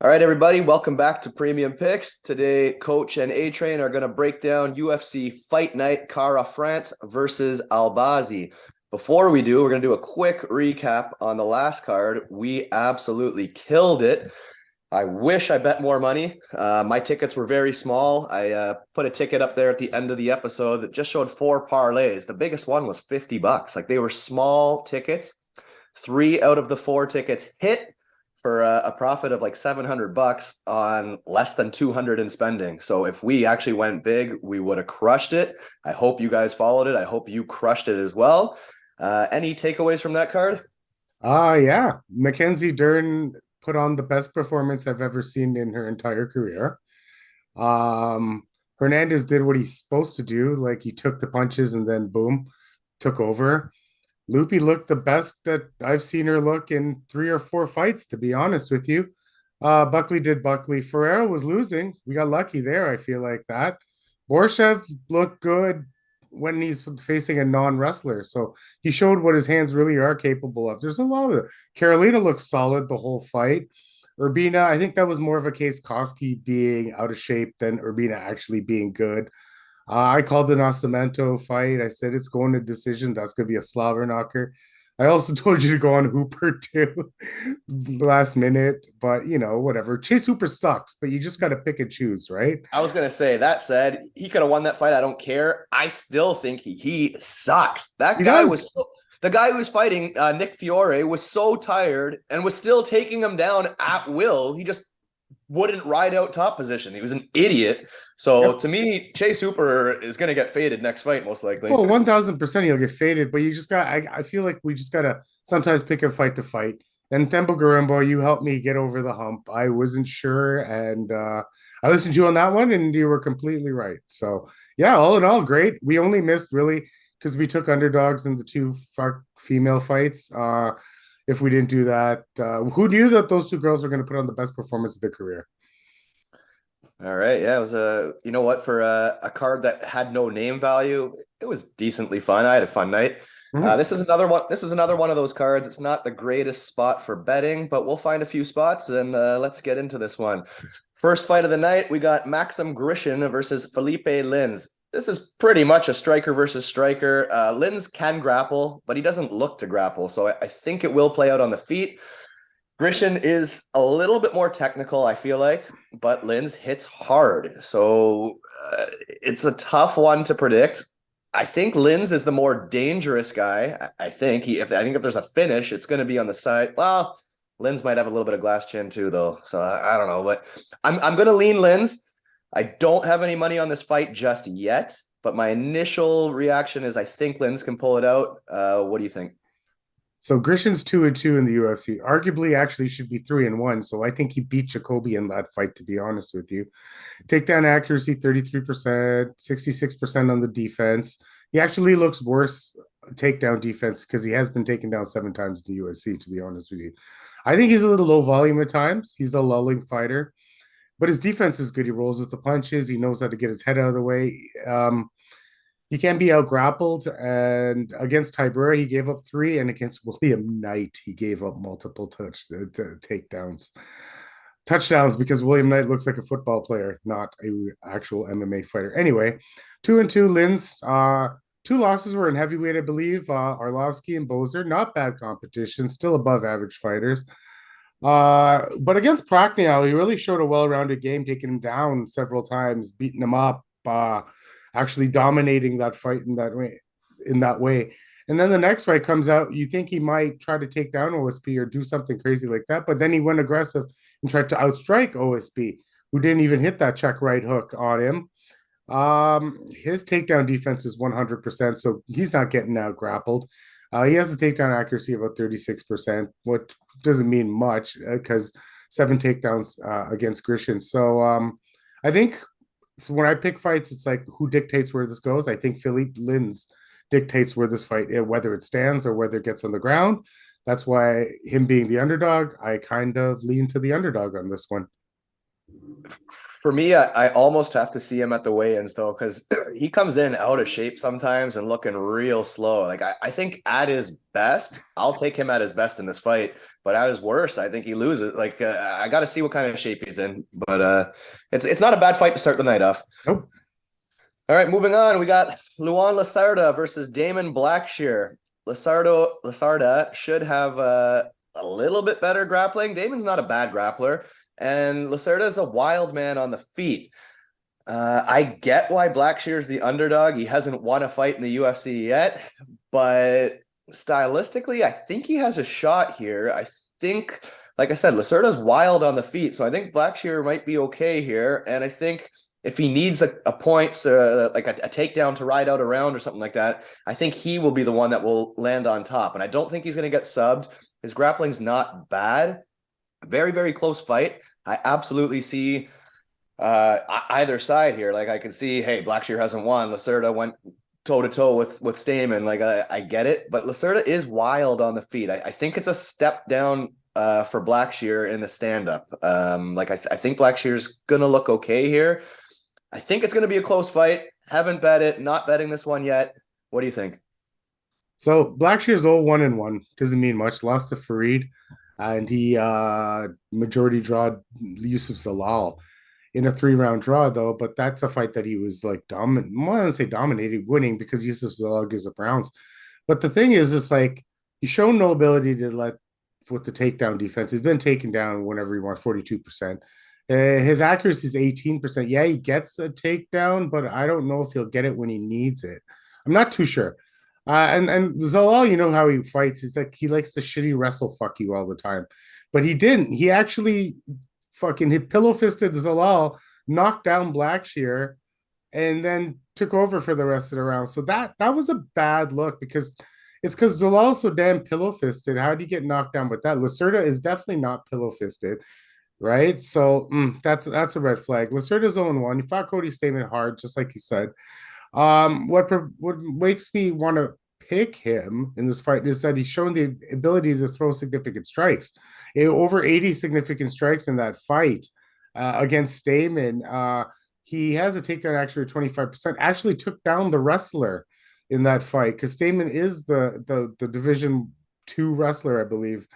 All right, everybody, welcome back to Premium Picks. Today, Coach and A-Train are going to break down UFC Fight Night Kara France versus Albazi. Before we do, we're going to do a quick recap on the last card. We absolutely killed it. I wish I bet more money. My tickets were very small. I put a ticket up there at the end of the episode that just showed 4 parlays. The biggest one was $50. Like, they were small tickets. 3 out of the 4 tickets hit for a profit of like $700 on less than 200 in spending. So if we actually went big, we would have crushed it. I hope you guys followed it. I hope you crushed it as well. Any takeaways from that card? Yeah. Mackenzie Dern put on the best performance I've ever seen in her entire career. Hernandez did what he's supposed to do. Like, he took the punches and then boom, took over. Loopy looked the best that I've seen her look in 3 or 4 fights, to be honest with you. Buckley did Buckley. Ferrero was losing. We got lucky there, I feel like that. Borshev looked good when he's facing a non-wrestler. So he showed what his hands really are capable of. There's a lot of it. Carolina looked solid the whole fight. Urbina, I think that was more of a case Koski being out of shape than Urbina actually being good. I called the Nascimento fight. I said it's going to decision. That's going to be a slobber knocker. I also told you to go on Hooper too, last minute, but whatever. Chase Hooper sucks, but you just got to pick and choose, right? I was going to say, that said, he could have won that fight. I don't care. I still think he sucks. He does. The guy who was fighting Nick Fiore was so tired and was still taking him down at will. He just wouldn't ride out top position. He was an idiot. So Yep. to me, Chase Hooper is going to get faded next fight, most likely. Well, 1000% he'll get faded, but you just got. I feel like we just gotta sometimes pick a fight to fight. And Tempo Garumbo, you helped me get over the hump. I wasn't sure, and I listened to you on that one, and you were completely right. So yeah, all in all, great. We only missed really because we took underdogs in the 2 female fights. If we didn't do that, who knew that those 2 girls were going to put on the best performance of their career? All right. Yeah, it was you know what, for a card that had no name value, it was decently fun. I had a fun night. Mhm. This is another one of those cards. It's not the greatest spot for betting, but we'll find a few spots and let's get into this one. First fight of the night, we got Maxim Grishin versus Felipe Lins. This is pretty much a striker versus striker. Lins can grapple, but he doesn't look to grapple. So I think it will play out on the feet. Grisham is a little bit more technical, I feel like, but Linz hits hard. So it's a tough one to predict. I think Linz is the more dangerous guy. I think if there's a finish, it's going to be on the side. Well, Linz might have a little bit of glass chin too, though. So I don't know, but I'm going to lean Linz. I don't have any money on this fight just yet, but my initial reaction is I think Linz can pull it out. What do you think? So Grishin's 2-2 in the UFC. Arguably, actually, should be 3-1. So I think he beat Jacoby in that fight. To be honest with you, takedown accuracy 33%, 66% on the defense. He actually looks worse takedown defense because he has been taken down 7 times in the UFC. To be honest with you, I think he's a little low volume at times. He's a lulling fighter, but his defense is good. He rolls with the punches. He knows how to get his head out of the way. He can be out grappled, and against Tybura, he gave up 3, and against William Knight, he gave up multiple takedowns, touchdowns, because William Knight looks like a football player, not a actual MMA fighter. Anyway, 2-2 Lins. 2 losses were in heavyweight, I believe. Arlovski and Bozer, not bad competition, still above average fighters. But against Prochnow, he really showed a well-rounded game, taking him down several times, beating him up. Actually dominating that fight in that way. And then the next fight comes out, you think he might try to take down OSP or do something crazy like that, but then he went aggressive and tried to outstrike OSP, who didn't even hit that check right hook on him. His takedown defense is 100%, so he's not getting out grappled. He has a takedown accuracy of about 36%, what doesn't mean much because 7 takedowns against Grisham. So I think so when I pick fights, it's like who dictates where this goes. I think Philippe Lins dictates where this fight, whether it stands or whether it gets on the ground. That's why him being the underdog, I kind of lean to the underdog on this one. For me, I almost have to see him at the weigh-ins though, because he comes in out of shape sometimes and looking real slow. Like I think at his best, I'll take him at his best in this fight, but at his worst, I think he loses. Like I got to see what kind of shape he's in. But it's not a bad fight to start the night off. Nope. All right, moving on. We got Luan Lacerda versus Damon Blackshear. Lacerda should have a little bit better grappling. Damon's not a bad grappler, and Lacerda is a wild man on the feet. I get why Blackshear's the underdog. He hasn't won a fight in the UFC yet, but stylistically, I think he has a shot here. I think, like I said, Lacerda's wild on the feet, so I think Blackshear might be okay here. And I think if he needs a point, like a takedown to ride out a round or something like that, I think he will be the one that will land on top. And I don't think he's going to get subbed. His grappling's not bad. Very, very close fight. I absolutely see either side here. Like I can see, hey, Blackshear hasn't won. Lacerda went toe to toe with Stamen. Like I get it, but Lacerda is wild on the feet. I think it's a step down for Blackshear in the stand up. Like I think Blackshear's gonna look okay here. I think it's gonna be a close fight. Haven't bet it. Not betting this one yet. What do you think? So Blackshear's all 1-1. Doesn't mean much. Lost to Fareed, and he majority draw Yusuf Zalal in a 3-round draw though. But that's a fight that he was like dominant. I want to say dominated, winning because Yusuf Zalal gives up rounds. But the thing is, it's like he's shown no ability to let with the takedown defense. He's been taken down whenever he wants 42%. His accuracy is 18%. Yeah, he gets a takedown, but I don't know if he'll get it when he needs it. I'm not too sure. And Zalal, you know how he fights. It's like he likes to shitty wrestle fuck you all the time. But he didn't. He actually fucking hit pillow fisted Zalal, knocked down Blackshear, and then took over for the rest of the round. So that was a bad look because it's because Zalal's so damn pillow fisted. How do you get knocked down with that? Lacerda is definitely not pillow fisted, right? So that's a red flag. Lacerda's 0-1. He fought Cody Stamen hard, just like he said. What makes me want to pick him in this fight is that he's shown the ability to throw significant strikes. Over 80 significant strikes in that fight against Stamen. He has a takedown actually of 25%. Actually took down the wrestler in that fight because Stamen is the Division 2 wrestler, I believe.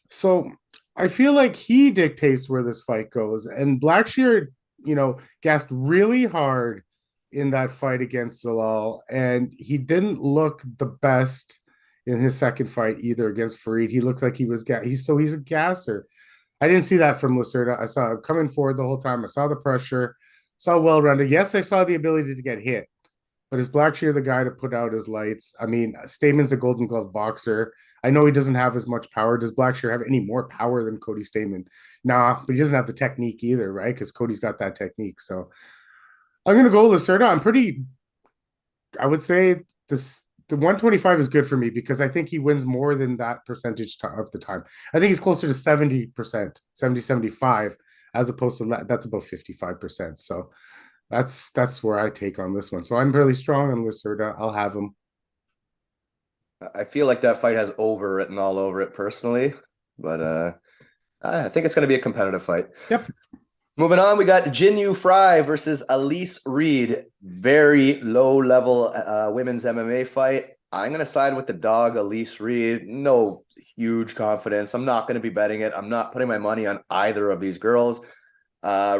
So I feel like he dictates where this fight goes. And Blackshear, gassed really hard in that fight against Zalal, and he didn't look the best in his second fight either against Fareed. He looked like he was he's a gasser. I didn't see that from Lacerda. I saw him coming forward the whole time. I saw the pressure, saw well-rounded. Yes, I saw the ability to get hit, but is Blackshear the guy to put out his lights? I mean, Stamen's a Golden Glove boxer. I know he doesn't have as much power. Does Blackshear have any more power than Cody Stamen? Nah, but he doesn't have the technique either, right? Because Cody's got that technique. So I'm going to go Lacerda. I would say the 125 is good for me because I think he wins more than that percentage of the time. I think he's closer to 70%, 70, 75, as opposed to that's about 55%. So that's where I take on this one. So I'm really strong on Lacerda. I'll have him. I feel like that fight has over written all over it personally, but I think it's going to be a competitive fight. Yep. Moving on, we got Jinyu Frey versus Elise Reed. Very low level women's MMA fight. I'm going to side with the dog, Elise Reed. No huge confidence. I'm not going to be betting it. I'm not putting my money on either of these girls.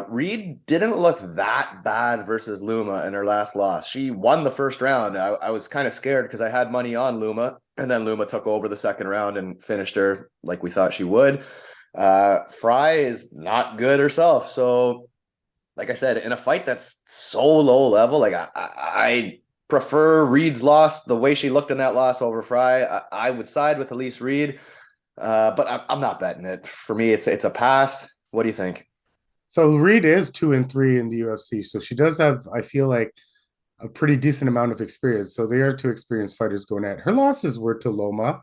Reed didn't look that bad versus Luma in her last loss. She won the first round. I was kind of scared because I had money on Luma, and then Luma took over the second round and finished her like we thought she would. Frey is not good herself. So, like I said, in a fight that's so low level, like I prefer Reed's loss, the way she looked in that loss over Frey. I would side with Elise Reed, but I'm not betting it. For me, it's a pass. What do you think? So Reed is 2-3 in the UFC. So she does have, I feel like, a pretty decent amount of experience. So they are two experienced fighters going at. Her losses were to Loma,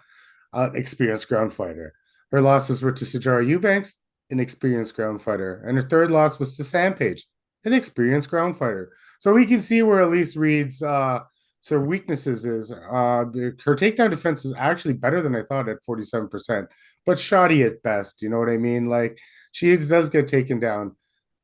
an experienced ground fighter. Her losses were to Sajara Eubanks, an experienced ground fighter. And her third loss was to Sampage, an experienced ground fighter. So we can see where Elise Reed's sort of weaknesses is. Her takedown defense is actually better than I thought at 47%, but shoddy at best. You know what I mean? Like she does get taken down.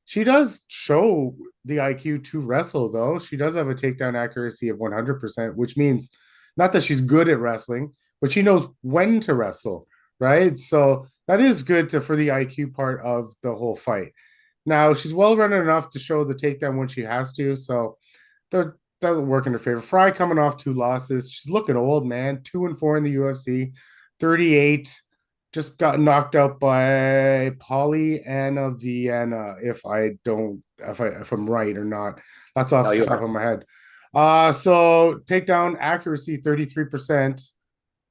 She does show the IQ to wrestle, though. She does have a takedown accuracy of 100%, which means not that she's good at wrestling, but she knows when to wrestle, right? So that is good for the IQ part of the whole fight. Now, she's well run enough to show the takedown when she has to. So that doesn't work in her favor. Frey coming off 2 losses. She's looking old, man. 2-4 in the UFC, 38. Just got knocked out by Pollyanna Vienna. If I'm right or not, that's No, off the you top are. of my head. So takedown accuracy 33%,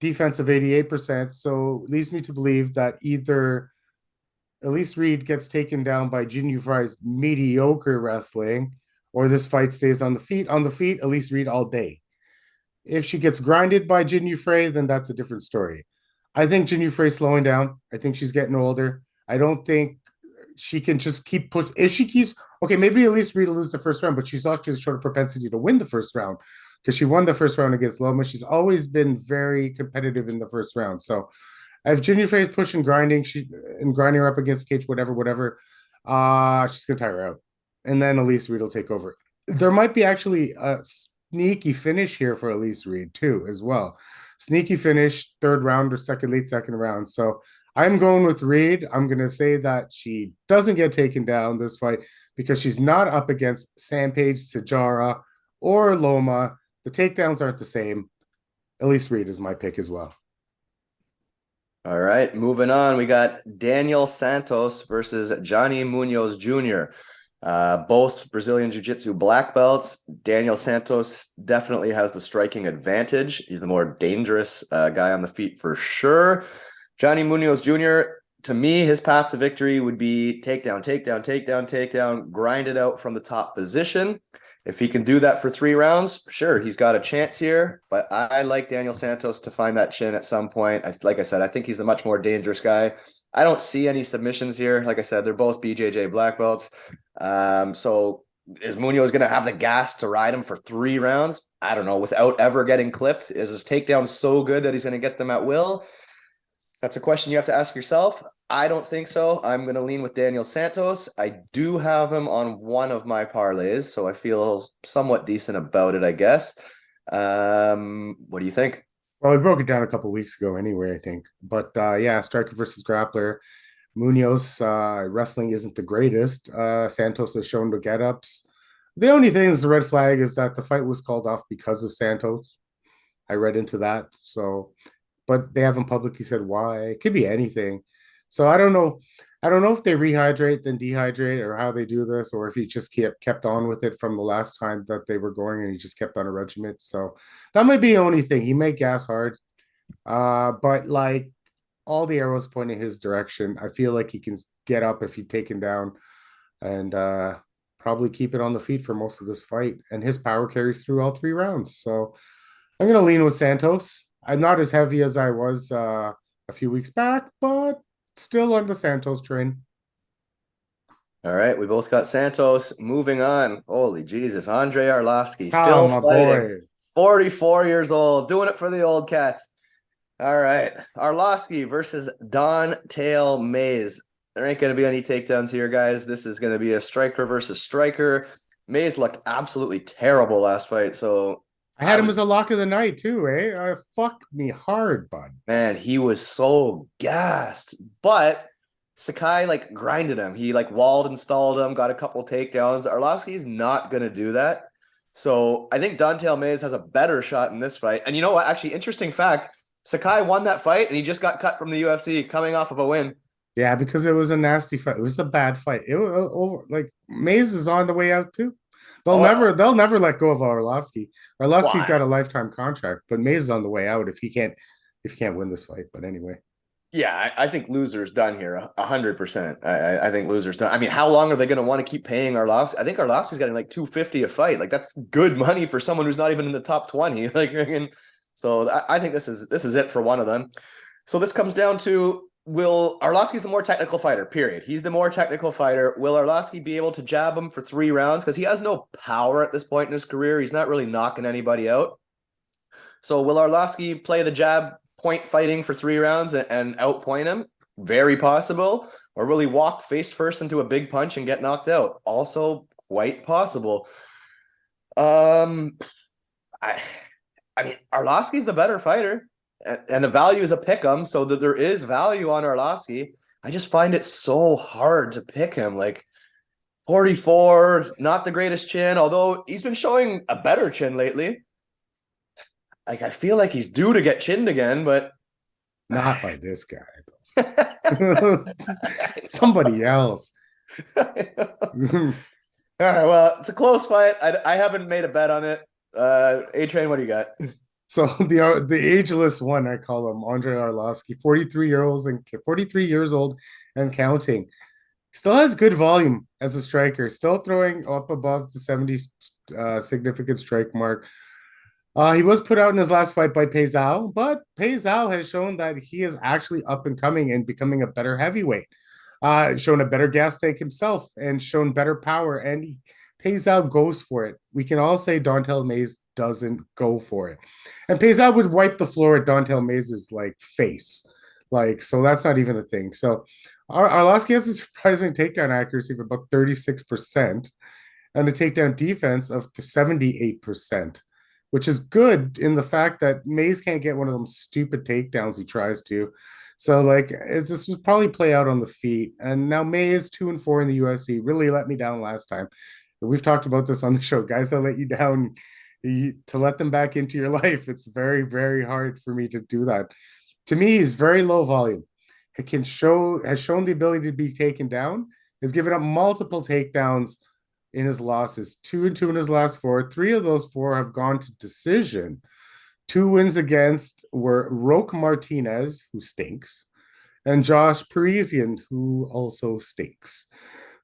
defensive 88%. So leads me to believe that either Elise Reed gets taken down by Jin Frey's mediocre wrestling, or this fight stays on the feet. On the feet, Elise Reed all day. If she gets grinded by Jin Frey, then that's a different story. I think Jin Frey's slowing down. I think she's getting older. I don't think she can just keep pushing. If she keeps, okay, maybe Elise Reed will lose the first round, but she's actually showed a propensity to win the first round because she won the first round against Loma. She's always been very competitive in the first round. So if Junior Frey is pushing, grinding, grinding her up against the cage, whatever, she's gonna tire her out, and then Elise Reed will take over. There might be actually a sneaky finish here for Elise Reed too, as well. Sneaky finish, third round or late second round. So I'm going with Reed. I'm gonna say that she doesn't get taken down this fight because she's not up against Sandpage, Sajara, or Loma. The takedowns aren't the same. Elise Reed is my pick as well. All right, moving on. We got Daniel Santos versus Johnny Munoz Jr. Both Brazilian Jiu-Jitsu black belts. Daniel Santos definitely has the striking advantage. He's the more dangerous guy on the feet for sure. Johnny Munoz Jr., to me, his path to victory would be takedown, takedown, takedown, takedown, grind it out from the top position. If he can do that for 3 rounds, sure, he's got a chance here. But I like Daniel Santos to find that chin at some point. Like I said, I think he's the much more dangerous guy. I don't see any submissions here. Like I said, they're both BJJ black belts. So is Munoz going to have the gas to ride him for 3 rounds? I don't know. Without ever getting clipped, is his takedown so good that he's going to get them at will? That's a question you have to ask yourself. I don't think so. I'm going to lean with Daniel Santos. I do have him on one of my parlays, so I feel somewhat decent about it, I guess. What do you think? Well, we broke it down a couple weeks ago anyway, I think. But yeah, striker versus grappler. Munoz wrestling isn't the greatest. Santos has shown the get-ups. The only thing is the red flag is that the fight was called off because of Santos. I read into that. So, but they haven't publicly said why. It could be anything. So I don't know. I don't know if they rehydrate then dehydrate or how they do this, or if he just kept on with it from the last time that they were going and he just kept on a regiment. So that might be the only thing. He may gas hard. But like all the arrows pointing his direction, I feel like he can get up if he's taken down and probably keep it on the feet for most of this fight. And his power carries through all 3 rounds. So I'm gonna lean with Santos. I'm not as heavy as I was a few weeks back, but still on the Santos train. All right, we both got Santos. Moving on. Holy Jesus, Andre Arlovski Oh, still my fighting. boy. 44 years old, doing it for the old cats. All right, Arlovski versus Don Tail Mays. There ain't going to be any takedowns here, guys. This is going to be a striker versus striker. Mays looked absolutely terrible last fight, so I had him as a lock of the night too, eh? Fuck me hard, bud. man, he was so gassed. But Sakai like grinded him. He like walled and stalled him, got a couple takedowns. Arlovski's not gonna do that. So I think Dontel Mays has a better shot in this fight. And you know what? Actually, interesting fact: Sakai won that fight, and he just got cut from the UFC, coming off of a win. Yeah, because it was a nasty fight. It was a bad fight. It was like Mays is on the way out too. Oh, They'll never let go of Arlovski. Arlovski's why? got a lifetime contract, but Mays is on the way out if he can't win this fight. But anyway. Yeah, I think loser's done here, 100%. I think loser's done. I mean, how long are they going to want to keep paying Arlovski? I think Arlovski's getting like 250 a fight. Like that's good money for someone who's not even in the top 20. So I think this is it for one of them. So this comes down to will Arlovski's the more technical fighter, period. He's the more technical fighter. Will Arlovski be able to jab him for 3 rounds? Because he has no power at this point in his career. He's not really knocking anybody out. So will Arlovski play the jab point fighting for 3 rounds and outpoint him? Very possible. Or will he walk face first into a big punch and get knocked out? Also quite possible. Um, I, I mean, Arlovski's the better fighter, and the value is a pick 'em, so that there is value on Arlovski. I just find it so hard to pick him. Like 44, not the greatest chin, although he's been showing a better chin lately. Like I feel like he's due to get chinned again, but Not by this guy. I Somebody else. All right, well, it's a close fight. I haven't made a bet on it. A-Train, what do you got? So the ageless one, I call him Andre Arlovski, 43 years old and counting. Still has good volume as a striker, still throwing up above the 70 significant strike mark. He was put out in his last fight by Pei Zhao, but Pei Zhao has shown that he is actually up and coming and becoming a better heavyweight. Shown a better gas tank himself and shown better power, and Pei Zhao goes for it. We can all say Dontel Mays doesn't go for it. And Pei Zhao would wipe the floor at Dontel Mays' like face. Like, so that's not even a thing. So Arlovski has a surprising takedown accuracy of about 36% and a takedown defense of 78%, which is good in the fact that Mays can't get one of them stupid takedowns he tries to. So like this would probably play out on the feet. And now Mays 2-4 in the UFC really let me down last time. We've talked about this on the show. Guys that let you down, to let them back into your life, it's very, very hard for me to do that. To me, he's very low volume. It has shown the ability to be taken down. Has given up multiple takedowns in his losses, 2-2 in his last four. 3 of those 4 have gone to decision. 2 wins against were Roque Martinez, who stinks, and Josh Parisian, who also stinks,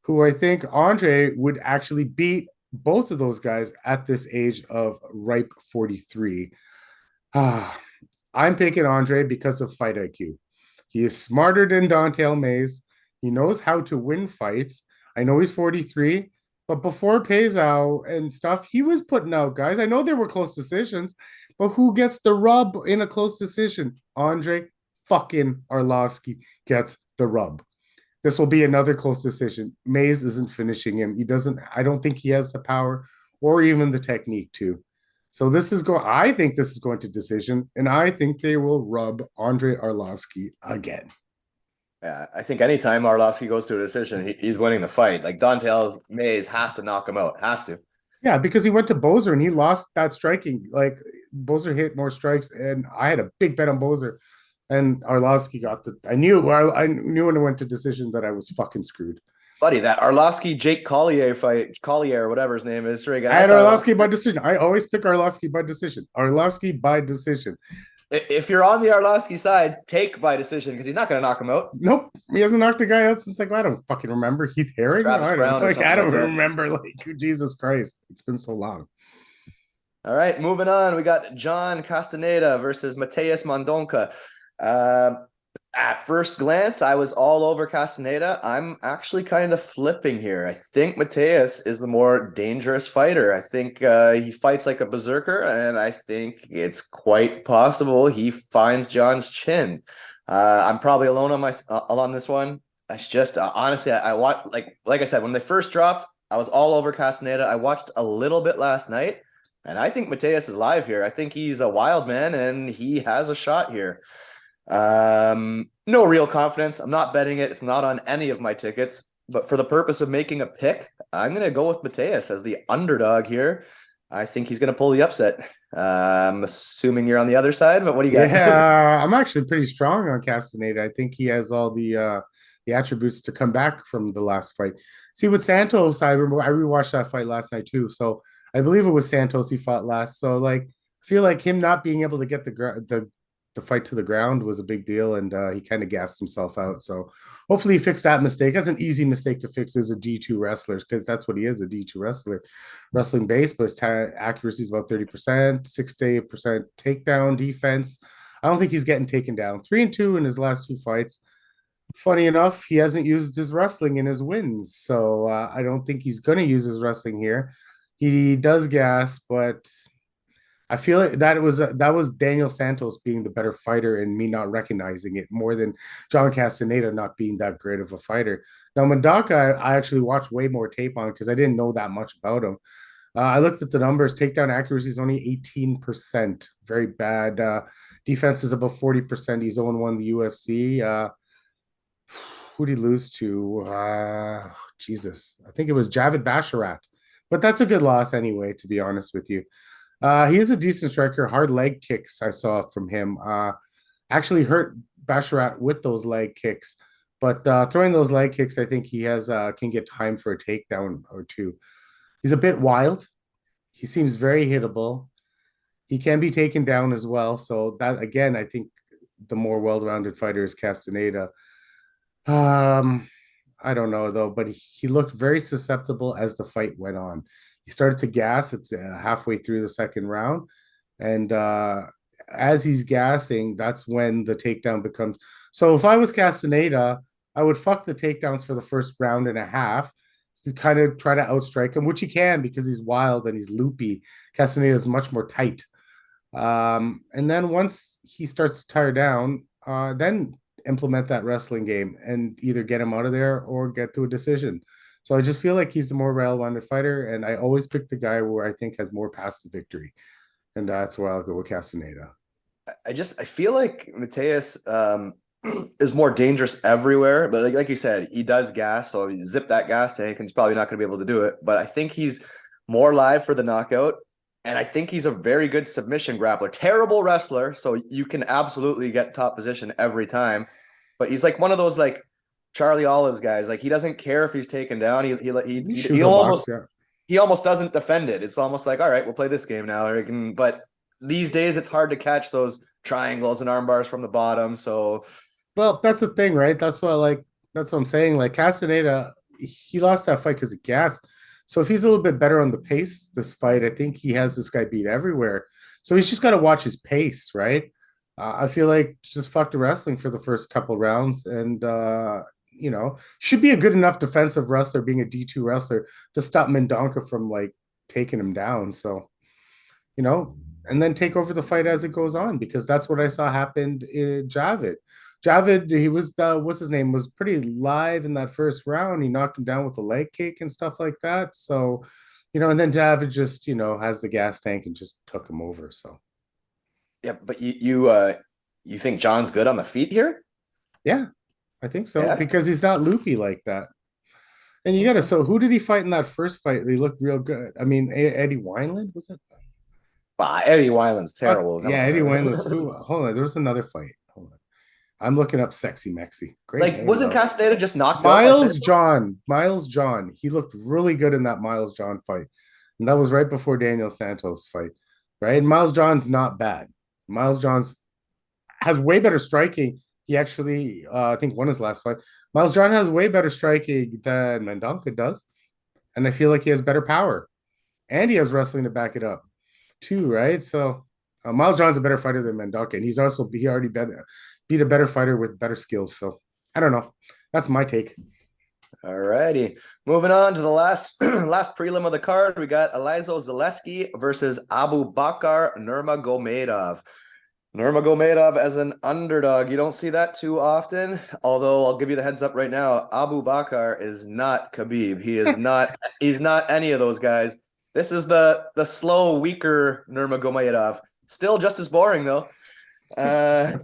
who I think Andre would actually beat both of those guys at this age of ripe 43. I'm picking Andre because of fight IQ. He is smarter than Dontel Mays. He knows how to win fights. I know he's 43, but before Pei Zhao and stuff, he was putting out guys. I know there were close decisions, but who gets the rub in a close decision? Andre fucking Arlovski gets the rub. This will be another close decision. Mays isn't finishing him. I don't think he has the power or even the technique to. So I think this is going to decision, and I think they will rub Andre Arlovski again. Yeah, I think anytime Arlovski goes to a decision, he's winning the fight. Like Dontel Mays has to knock him out. Has to. Yeah, because he went to Bozer and he lost that striking. Like Bozer hit more strikes, and I had a big bet on Bozer, and Arlovski got the. I knew when it went to decision that I was fucking screwed. Buddy, that Arlovski Jake Collier fight, Collier, whatever his name is. I had Arlovski by decision. I always pick Arlovski by decision. Arlovski by decision. If you're on the Arlovski side, take by decision because he's not going to knock him out. Nope, he hasn't knocked a guy out since I don't fucking remember. Heath Herring. I don't remember. Like Jesus Christ, it's been so long. All right, moving on. We got John Casteneda versus Mateus Mendonca. At first glance, I was all over Casteneda. I'm actually kind of flipping here. I think Mateus is the more dangerous fighter. I think he fights like a berserker, and I think it's quite possible he finds John's chin. I'm probably alone on this one. It's just honestly, I watched like I said when they first dropped, I was all over Casteneda. I watched a little bit last night, and I think Mateus is live here. I think he's a wild man, and he has a shot here. No real confidence. I'm not betting it. It's not on any of my tickets, but for the purpose of making a pick, I'm going to go with Mateus as the underdog here. I think he's going to pull the upset. I'm assuming you're on the other side, but what do you got? Yeah, I'm actually pretty strong on Castaneda. I think he has all the attributes to come back from the last fight. See, with Santos, I rewatched that fight last night too. So I believe it was Santos he fought last. So like, I feel like him not being able to get the fight to the ground was a big deal, and he kind of gassed himself out. So hopefully he fixed that mistake. That's an easy mistake to fix as a D2 wrestler, because that's what he is, a D2 wrestler, wrestling base, but his accuracy is about 30%, 6% takedown defense. I don't think he's getting taken down. 3-2 in his last 2 fights. Funny enough, he hasn't used his wrestling in his wins, so I don't think he's going to use his wrestling here. He does gas, but I feel like that was Daniel Santos being the better fighter and me not recognizing it more than John Castaneda not being that great of a fighter. Now Mendonca, I actually watched way more tape on because I didn't know that much about him. I looked at the numbers. Takedown accuracy is only 18%. Very bad. Defense is about 40%. He's 0-1 in the UFC. Who did he lose to? Jesus. I think it was Javid Basharat. But that's a good loss anyway, to be honest with you. He is a decent striker. Hard leg kicks I saw from him. Actually hurt Basharat with those leg kicks. But throwing those leg kicks, I think he has can get time for a takedown or two. He's a bit wild. He seems very hittable. He can be taken down as well. So that again, I think the more well-rounded fighter is Castaneda. Um, I don't know though, but he looked very susceptible as the fight went on. He started to gas at halfway through the second round, and as he's gassing, that's when the takedown becomes. So if I was Castaneda, I would fuck the takedowns for the first round and a half to kind of try to outstrike him, which he can because he's wild and he's loopy. Castaneda is much more tight. And then once he starts to tire down, then implement that wrestling game and either get him out of there or get to a decision. So I just feel like he's the more well-rounded fighter, and I always pick the guy where I think has more paths to victory, and that's where I'll go with Castaneda. I feel like Mateus is more dangerous everywhere, but like you said, he does gas, so you zip that gas tank, and he's probably not going to be able to do it. But I think he's more live for the knockout, and I think he's a very good submission grappler. Terrible wrestler, so you can absolutely get top position every time. But he's like one of those like Charlie Olives guys. Like he doesn't care if he's taken down. He almost doesn't defend it. It's almost like, all right, we'll play this game now. But these days it's hard to catch those triangles and arm bars from the bottom. So Well, that's the thing, right? That's what I'm saying. Like Castaneda, he lost that fight because of gas. So if he's a little bit better on the pace this fight, I think he has this guy beat everywhere. So he's just got to watch his pace, right? I feel like just fuck the wrestling for the first couple rounds, and should be a good enough defensive wrestler, being a D2 wrestler, to stop Mendonca from like taking him down. So and then take over the fight as it goes on, because that's what I saw happened in Javid. Javid, he was what's his name, was pretty live in that first round. He knocked him down with a leg kick and stuff like that. So, and then Javid just, has the gas tank and just took him over. So yeah, but you think John's good on the feet here? yeah, I think so, Yeah. because he's not loopy like that. And you gotta, so who did he fight in that first fight? He looked real good. I mean, Eddie Wineland, was it? Eddie Wineland's terrible. Yeah, Eddie Wineland's who? Hold on, there was another fight. Hold on. I'm looking up Sexy Mexi. Great Like, name, wasn't though. Castaneda just knocked Miles John. Miles John. He looked really good in that Miles John fight. And that was right before Daniel Santos fight. Right? And Miles John's not bad. Miles John's has way better striking. He actually, I think, won his last fight. Miles John has way better striking than Mendonca does. And I feel like he has better power. And he has wrestling to back it up, too, right? So Miles John's a better fighter than Mendonca. And he already beat a better fighter with better skills. So I don't know. That's my take. All righty. Moving on to the last prelim of the card. We got Elizeu Zaleski versus Abubakar Nurmagomedov. Nurmagomedov as an underdog. You don't see that too often. Although I'll give you the heads up right now. Abubakar is not Khabib. He is not. He's not any of those guys. This is the slow, weaker Nurmagomedov. Still just as boring though. Khabib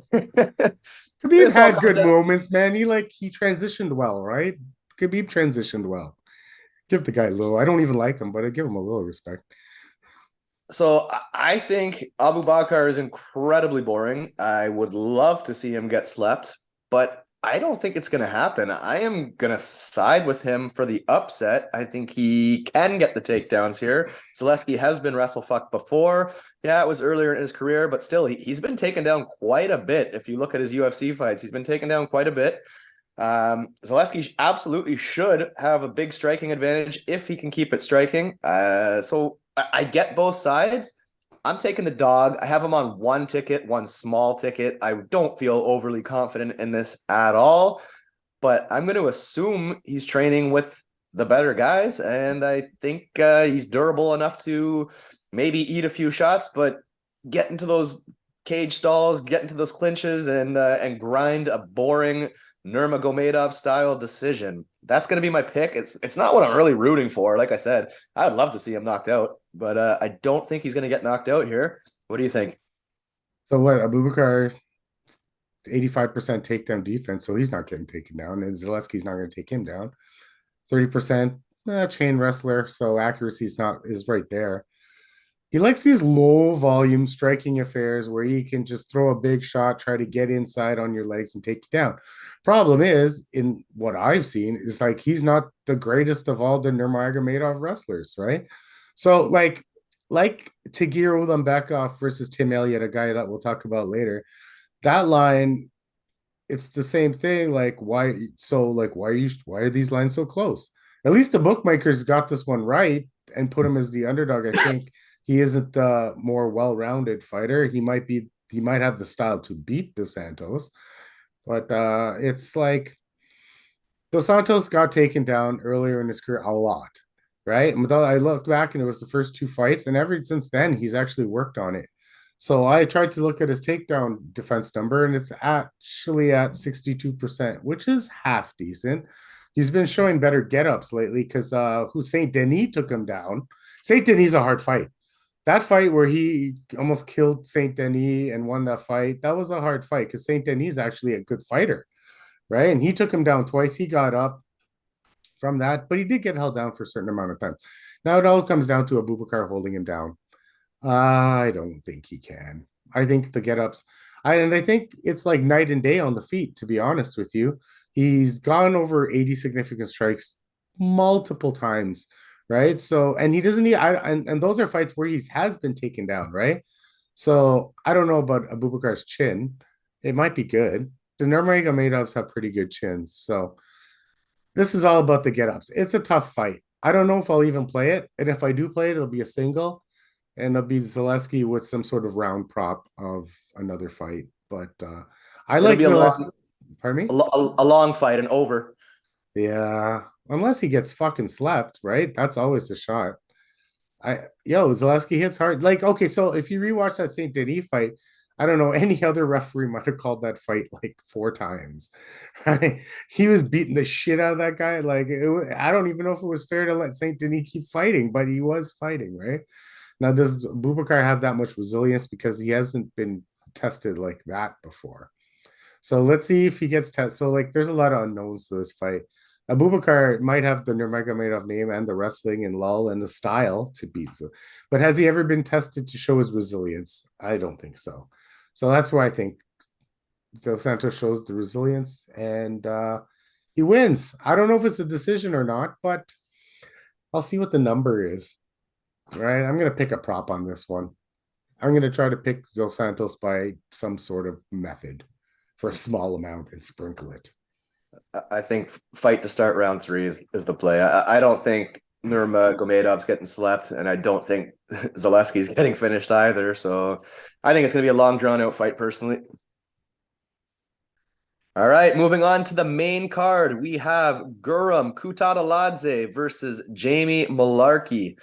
had good moments, man. He transitioned well, right? Khabib transitioned well. Give the guy a little. I don't even like him, but I give him a little respect. So I think Abubakar is incredibly boring. I would love to see him get slept, but I don't think it's going to happen. I am going to side with him for the upset. I think he can get the takedowns here. Zaleski has been wrestle-fucked before. Yeah, it was earlier in his career, but still, he's been taken down quite a bit. If you look at his UFC fights, he's been taken down quite a bit. Zaleski absolutely should have a big striking advantage if he can keep it striking. So I get both sides. I'm taking the dog. I have him on one ticket, one small ticket. I don't feel overly confident in this at all, but I'm going to assume he's training with the better guys, and I think he's durable enough to maybe eat a few shots, but get into those cage stalls, get into those clinches, and grind a boring Nurmagomedov style decision. That's going to be my pick. It's not what I'm really rooting for. Like I said, I would love to see him knocked out, but I don't think he's going to get knocked out here. What do you think? So what, Abubakar, 85% takedown defense, so he's not getting taken down, and Zaleski's not going to take him down. 30% chain wrestler, so accuracy is right there. He likes these low volume striking affairs where he can just throw a big shot, try to get inside on your legs and take you down. Problem is, in what I've seen, is like he's not the greatest of all the Nurmagomedov wrestlers, right? So like Tagir Ulambekov versus Tim Elliott, a guy that we'll talk about later, that line, it's the same thing. Like why are these lines so close? At least the bookmakers got this one right and put him as the underdog. I think he isn't the more well-rounded fighter. He might have the style to beat Dos Santos, but it's like Dos Santos got taken down earlier in his career a lot, right? And I looked back and it was the first two fights, and ever since then he's actually worked on it. So I tried to look at his takedown defense number, and it's actually at 62%, which is half decent. He's been showing better get-ups lately because who Saint Denis took him down. Saint Denis is a hard fight. That fight where he almost killed Saint Denis and won that fight, that was a hard fight because Saint Denis is actually a good fighter, right? And he took him down twice. He got up from that, but he did get held down for a certain amount of time. Now it all comes down to Abubakar holding him down. I don't think he can. I think the get-ups, I think it's like night and day on the feet, to be honest with you. He's gone over 80 significant strikes multiple times, right? So, and he doesn't need, and those are fights where he has been taken down, right? So I don't know about Abubakar's chin. It might be good. The Nurmagomedovs have pretty good chins. So this is all about the get-ups. It's a tough fight. I don't know if I'll even play it. And if I do play it, it'll be a single. And it'll be Zaleski with some sort of round prop of another fight. But I It'll like be a Zaleski. long, Pardon me? a long fight and over. Yeah. Unless he gets fucking slapped, right? That's always a shot. Zaleski hits hard. Like, okay, so if you rewatch that Saint Denis fight, I don't know, any other referee might have called that fight like 4 times. Right? He was beating the shit out of that guy. Like, I don't even know if it was fair to let Saint Denis keep fighting, but he was fighting, right? Now, does Bubakar have that much resilience because he hasn't been tested like that before? So let's see if he gets tested. So like, there's a lot of unknowns to this fight. Abubakar might have the Nurmagomedov name and the wrestling and lull and the style to beat, but has he ever been tested to show his resilience? I don't think so. So that's why I think Dos Santos shows the resilience and he wins. I don't know if it's a decision or not, but I'll see what the number is. Right, I'm gonna pick a prop on this one. I'm gonna try to pick Dos Santos by some sort of method for a small amount and sprinkle it. I think fight to start round 3 is the play. I don't think Nurmagomedov's getting slept, and I don't think Zaleski's getting finished either. So I think it's going to be a long, drawn-out fight, personally. All right, moving on to the main card. We have Guram Kutateladze versus Jamie Mullarkey.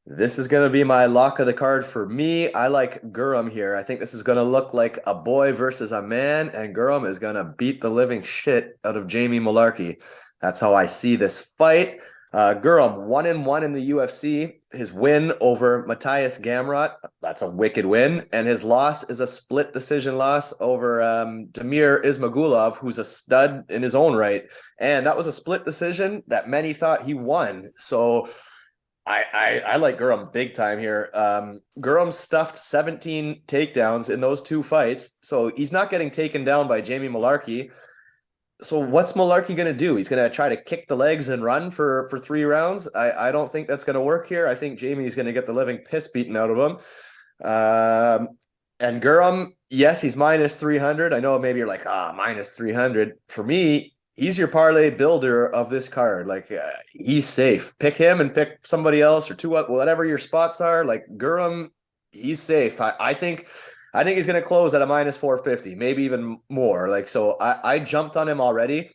This is going to be my lock of the card for me. I like Guram here. I think this is going to look like a boy versus a man, and Guram is going to beat the living shit out of Jamie Mullarkey. That's how I see this fight. Guram 1-1 in the UFC. His win over Matthias Gamrot, that's a wicked win. And his loss is a split decision loss over Damir Ismagulov, who's a stud in his own right. And that was a split decision that many thought he won. So I like Guram big time here. Guram stuffed 17 takedowns in those 2 fights, so he's not getting taken down by Jamie Mullarkey. So what's Mullarkey going to do? He's going to try to kick the legs and run for 3 rounds? I don't think that's going to work here. I think Jamie's going to get the living piss beaten out of him. And Guram, yes, he's minus 300. I know maybe you're like, minus 300. For me, he's your parlay builder of this card. Like, he's safe. Pick him and pick somebody else or 2, whatever your spots are. Like, Guram, he's safe. I think he's going to close at a minus 450, maybe even more. Like, so I jumped on him already.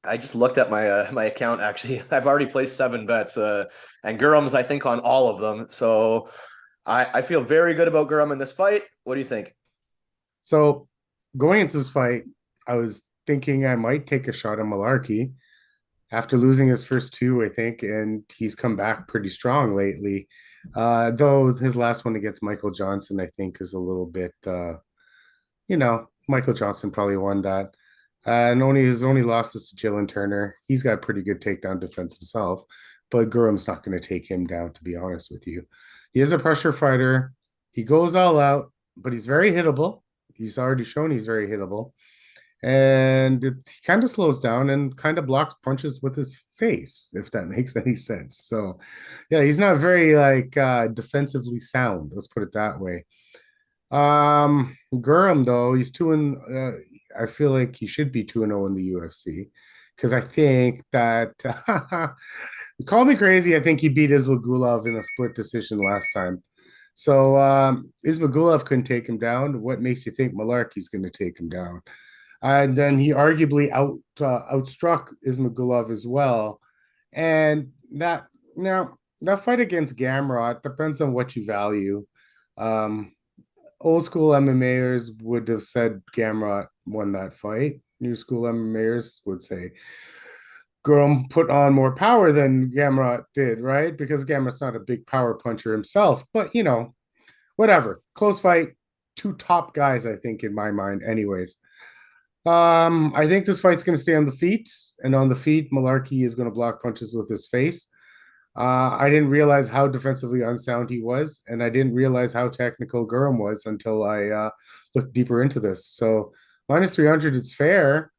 I just looked at my my account. Actually, I've already placed 7 bets, and Guram's I think on all of them. So I feel very good about Guram in this fight. What do you think? So going into this fight, I was thinking I might take a shot at Mullarkey after losing his first two, I think, and he's come back pretty strong lately. Though his last one against Michael Johnson, I think, is a little bit, Michael Johnson probably won that. And only his only loss is to Jalen Turner. He's got pretty good takedown defense himself, but Guram's not going to take him down, to be honest with you. He is a pressure fighter. He goes all out, but he's very hittable. He's already shown he's very hittable. And he kind of slows down and kind of blocks punches with his face, if that makes any sense. So, yeah, he's not very defensively sound. Let's put it that way. Guram though, he's two and I feel like he should be 2-0 in the UFC because I think that call me crazy. I think he beat Ismagulov in a split decision last time. So Ismagulov couldn't take him down. What makes you think Mullarkey's going to take him down? And then he arguably outstruck Ismagulov as well. And that fight against Gamrot depends on what you value. Old school MMAers would have said Gamrot won that fight. New school MMAers would say Guram put on more power than Gamrot did, right? Because Gamrot's not a big power puncher himself. But, whatever. Close fight. Two top guys, I think, in my mind, anyways. I think this fight's going to stay on the feet, and on the feet, Mullarkey is going to block punches with his face. I didn't realize how defensively unsound he was, and I didn't realize how technical Guram was until I looked deeper into this. So minus 300, it's fair,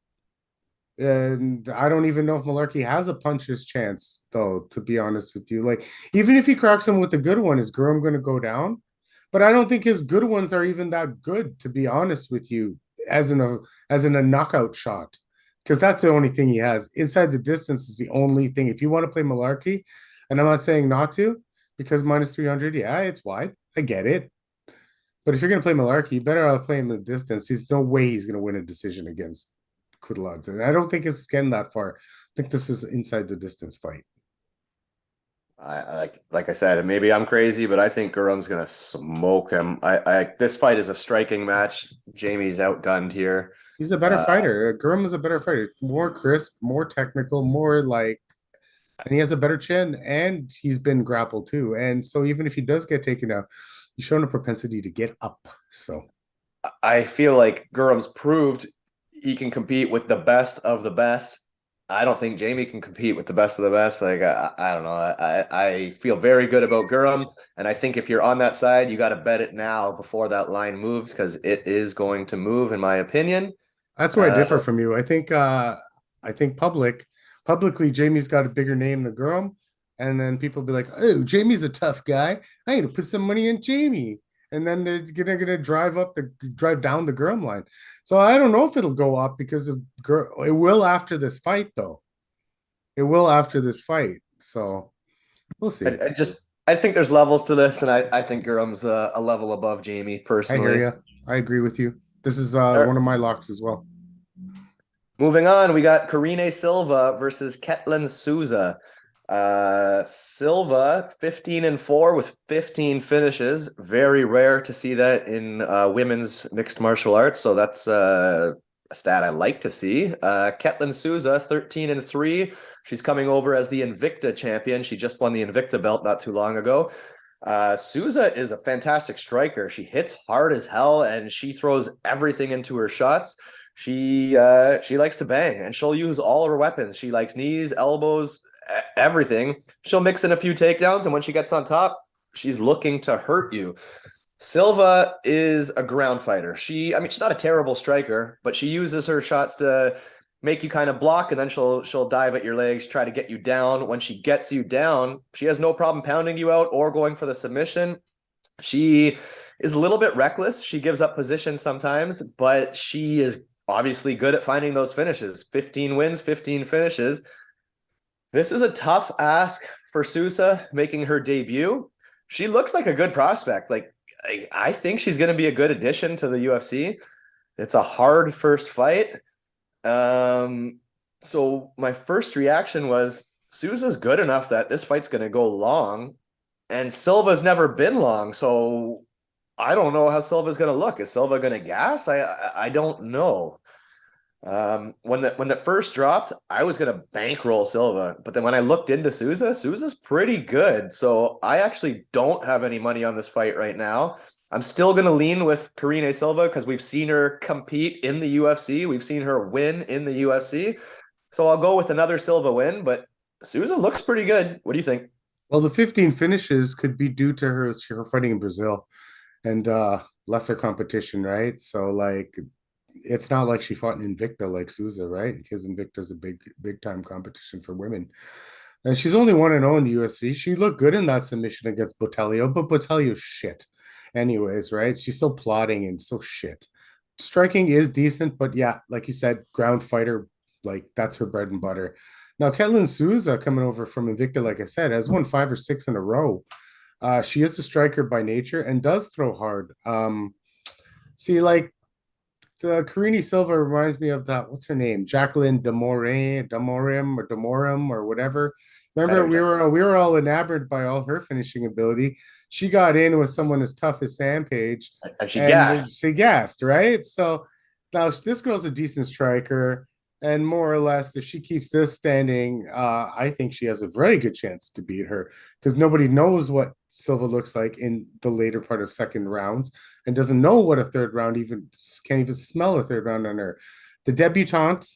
and I don't even know if Mullarkey has a puncher's chance, though. To be honest with you, like even if he cracks him with a good one, is Guram going to go down? But I don't think his good ones are even that good, to be honest with you, as in a knockout shot, because that's the only thing he has. Inside the distance is the only thing. If you want to play Mullarkey, and I'm not saying not to, because minus 300, yeah, it's wide. I get it. But if you're going to play Mullarkey, you better off playing the distance. There's no way he's going to win a decision against Kutateladze. And I don't think it's getting that far. I think this is inside the distance fight. I like I said, maybe I'm crazy, but I think Guram's gonna smoke him. This fight is a striking match. Jamie's outgunned here. He's a better fighter. Guram is a better fighter. More crisp, more technical, and he has a better chin, and he's been grappled too. And so even if he does get taken out, he's shown a propensity to get up. So I feel like Guram's proved he can compete with the best of the best. I don't think Jamie can compete with the best of the best. Like I don't know. I feel very good about Guram, and I think if you're on that side, you got to bet it now before that line moves because it is going to move, in my opinion. that's where I differ from you. I think publicly Jamie's got a bigger name than Guram, and then people be like, "Oh, Jamie's a tough guy. I need to put some money in Jamie." And then they're gonna drive down the Guram line. So I don't know if it'll go up because of it will after this fight, though. It will after this fight. So we'll see. I think there's levels to this, and I think Guram's a level above Jamie personally. I hear you. I agree with you. This is one of my locks as well. Moving on, we got Karine Silva versus Ketlin Souza. Silva 15-4 with 15 finishes. Very rare to see that in women's mixed martial arts, so that's a stat I like to see. Ketlin Souza 13-3. She's coming over as the Invicta champion. She just won the Invicta belt not too long ago. Souza is a fantastic striker. She hits hard as hell, and she throws everything into her shots. She likes to bang, and she'll use all her weapons. She likes knees, elbows, everything. She'll mix in a few takedowns, and when she gets on top, she's looking to hurt you. Silva is a ground fighter. She's not a terrible striker, but she uses her shots to make you kind of block, and then she'll dive at your legs, try to get you down. When she gets you down, she has no problem pounding you out or going for the submission. She is a little bit reckless. She gives up position sometimes, but she is obviously good at finding those finishes. 15 wins, 15 finishes. This is a tough ask for Souza making her debut. She looks like a good prospect. Like I think she's going to be a good addition to the UFC. It's a hard first fight. So my first reaction was Souza's good enough that this fight's going to go long. and Silva's never been long, so I don't know how Silva's going to look. Is Silva going to gas? I don't know. When the first dropped, I was gonna bankroll Silva, but then when I looked into Souza, Souza's pretty good. So I actually don't have any money on this fight right now. I'm still gonna lean with Karine Silva because we've seen her compete in the UFC. We've seen her win in the UFC. So I'll go with another Silva win, but Souza looks pretty good. What do you think? Well, the 15 finishes could be due to her fighting in Brazil and lesser competition, right? So like it's not like she fought in Invicta like Souza, right? Because Invicta's a big time competition for women. And she's only 1-0 in the UFC. She looked good in that submission against Botelho, but Botelho's shit. Anyways, right? She's so plotting and so shit. Striking is decent, but yeah, like you said, ground fighter, like that's her bread and butter. Now, Ketlin Souza coming over from Invicta, like I said, has won 5 or 6 in a row. She is a striker by nature and does throw hard. See, like the Carini Silva reminds me of that. What's her name? Jacqueline Demorim or whatever. Remember, Better, we were all enamored by all her finishing ability. She got in with someone as tough as Sandpage, and she and gassed. she gassed, right? So now this girl's a decent striker, and more or less, if she keeps this standing, I think she has a very good chance to beat her because nobody knows what Silva looks like in the later part of second rounds and doesn't know what a third round even can't even smell a third round on her. The debutante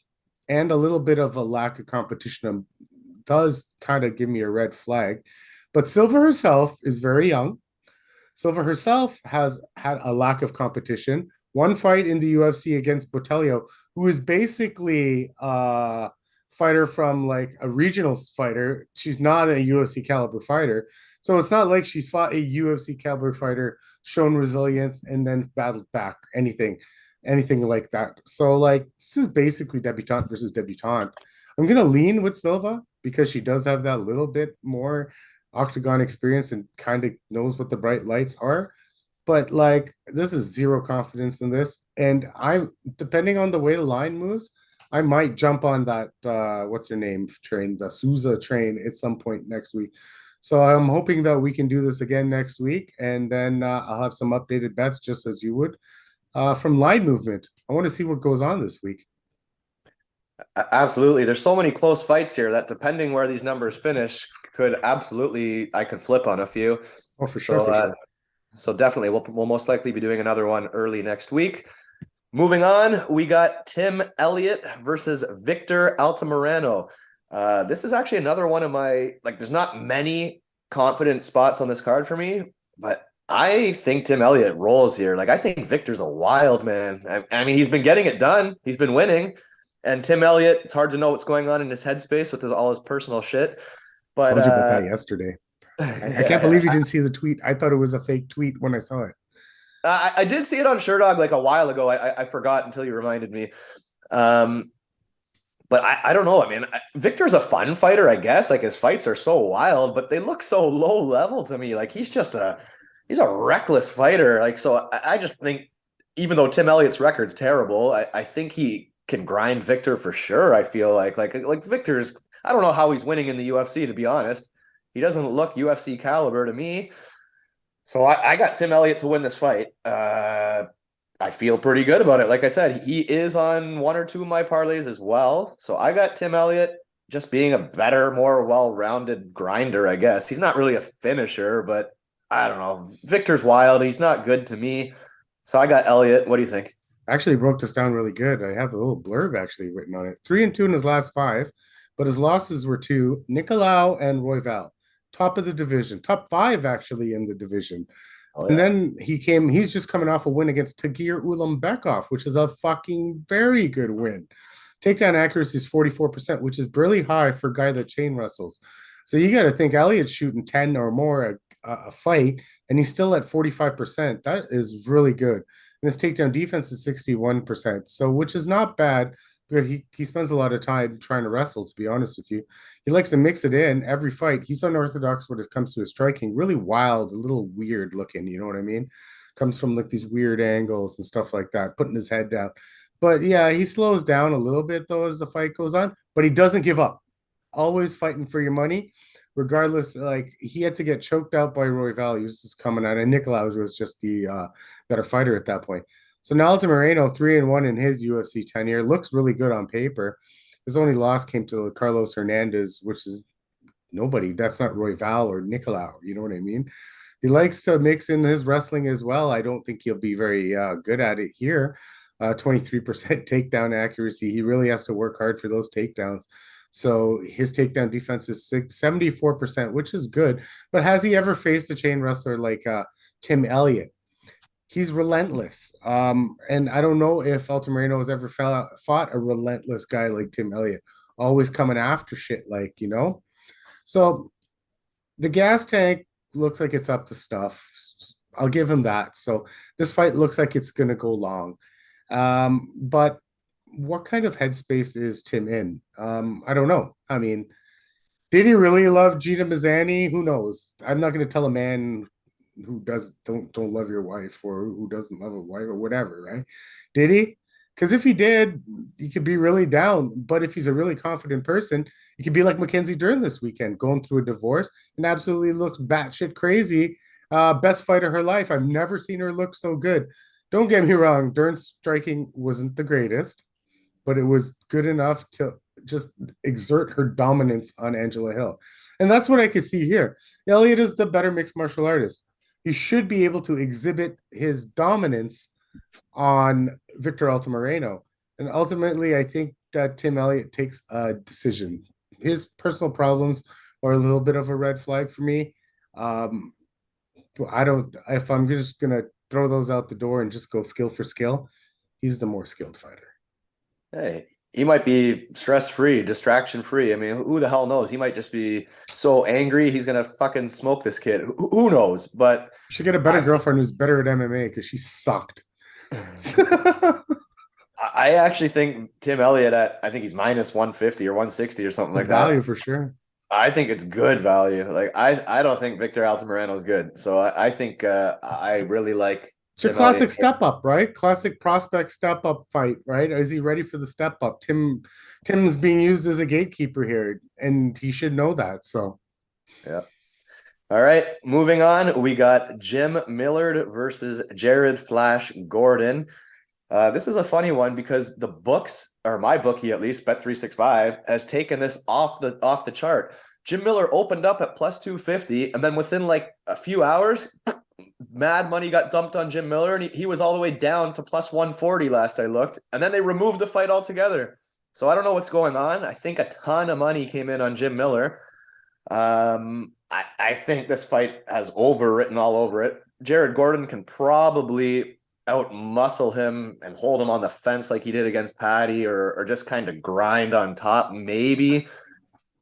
and a little bit of a lack of competition does kind of give me a red flag. But Silva herself is very young. Silva herself has had a lack of competition. One fight in the UFC against Botelho, who is basically a fighter from like a regional fighter. She's not a UFC caliber fighter. So it's not like she's fought a UFC caliber fighter, shown resilience, and then battled back anything like that. So like this is basically debutante versus debutante. I'm gonna lean with Silva because she does have that little bit more octagon experience and kind of knows what the bright lights are. But like this is zero confidence in this. And I'm depending on the way the line moves, I might jump on that what's her name train, the Souza train at some point next week. So I'm hoping that we can do this again next week, and then I'll have some updated bets just as you would from line movement. I want to see what goes on this week. Absolutely. There's so many close fights here that depending where these numbers finish could absolutely I could flip on a few. Oh, for sure, So for sure. so definitely we'll most likely be doing another one early next week. Moving on, we got Tim Elliott versus Victor Altamirano. This is actually another one of my like there's not many confident spots on this card for me, but I think Tim Elliott rolls here. Like I think Victor's a wild man. I mean, he's been getting it done. He's been winning. And Tim Elliott, it's hard to know what's going on in his headspace with all his personal shit. But Told you about that yesterday. I can't yeah, believe you didn't see the tweet. I thought it was a fake tweet when I saw it. I did see it on Sherdog like a while ago. I forgot until you reminded me. Um, but I don't know. I mean, Victor's a fun fighter, I guess. Like his fights are so wild, but they look so low level to me. Like he's a reckless fighter. Like so, I just think even though Tim Elliott's record's terrible, I think he can grind Victor for sure. I feel like Victor's. I don't know how he's winning in the UFC to be honest. He doesn't look UFC caliber to me. So I got Tim Elliott to win this fight. I feel pretty good about it. Like I said, he is on one or two of my parlays as well. So I got Tim Elliott just being a better, more well-rounded grinder, I guess. He's not really a finisher, but I don't know. Victor's wild. He's not good to me. So I got Elliott. What do you think? I actually broke this down really good. I have a little blurb actually written on it. 3-2 in his last 5, but his losses were to Nicolau and Royval, top of the division, top 5 actually in the division. Oh And yeah. then he's just coming off a win against Tagir Ulanbekov, which is a fucking very good win. Takedown accuracy is 44%, which is really high for a guy that chain wrestles. So you got to think Elliott's shooting 10 or more a fight, and he's still at 45%. That is really good. And his takedown defense is 61%. So, which is not bad, but he spends a lot of time trying to wrestle, to be honest with you. He likes to mix it in every fight. He's unorthodox when it comes to his striking, really wild, a little weird looking, you know what I mean? Comes from like these weird angles and stuff like that, putting his head down. But yeah, he slows down a little bit though as the fight goes on, but he doesn't give up. always fighting for your money, regardless. Like he had to get choked out by Royval. He was just coming out, and Nicolaus was just the better fighter at that point. So now Altamirano 3-1 in his UFC tenure looks really good on paper. His only loss came to Carlos Hernandez, which is nobody. That's not Royval or Nicolau. You know what I mean? He likes to mix in his wrestling as well. I don't think he'll be very good at it here. 23% takedown accuracy. He really has to work hard for those takedowns. So his takedown defense is 74%, which is good. But has he ever faced a chain wrestler like Tim Elliott? He's relentless. And I don't know if Altamirano has ever fought a relentless guy like Tim Elliott, always coming after shit, like, you know? So the gas tank looks like it's up to stuff. I'll give him that. So this fight looks like it's going to go long. But what kind of headspace is Tim in? I don't know. I mean, did he really love Gina Mazzani? Who knows? I'm not going to tell a man who don't love your wife or who doesn't love a wife or whatever, right? Did he? Because if he did, he could be really down. But if he's a really confident person, he could be like Mackenzie Dern this weekend, going through a divorce and absolutely looks batshit crazy. Best fight of her life. I've never seen her look so good. Don't get me wrong, Dern's striking wasn't the greatest, but it was good enough to just exert her dominance on Angela Hill. And that's what I could see here. Elliott is the better mixed martial artist. He should be able to exhibit his dominance on Victor Altamirano. And ultimately, I think that Tim Elliott takes a decision. His personal problems are a little bit of a red flag for me. I don't, if I'm just going to throw those out the door and just go skill for skill, he's the more skilled fighter. Hey, he might be stress-free, distraction-free. I mean, who the hell knows? He might just be so angry he's gonna fucking smoke this kid. Who knows? But you should get a better girlfriend who's better at MMA because she sucked. I actually think Tim Elliott I think he's minus 150 or 160 or something like value that. For sure. I think it's good value. Like I don't think Victor Altamirano is good. So I think I really like it's your classic step up, right? Classic prospect step up fight, right? Is he ready for the step up? Tim's being used as a gatekeeper here, and he should know that. So yeah. All right, moving on. We got Jim Millard versus Jared Flash Gordon. This is a funny one because the books, or my bookie at least, Bet365, has taken this off the chart. Jim Miller opened up at plus 250, and then within like a few hours, mad money got dumped on Jim Miller, and he was all the way down to plus 140 last I looked, and then they removed the fight altogether. So I don't know what's going on. I think a ton of money came in on Jim Miller. I think this fight has overwritten all over it. Jared Gordon can probably out-muscle him and hold him on the fence like he did against Patty, or just kind of grind on top, maybe.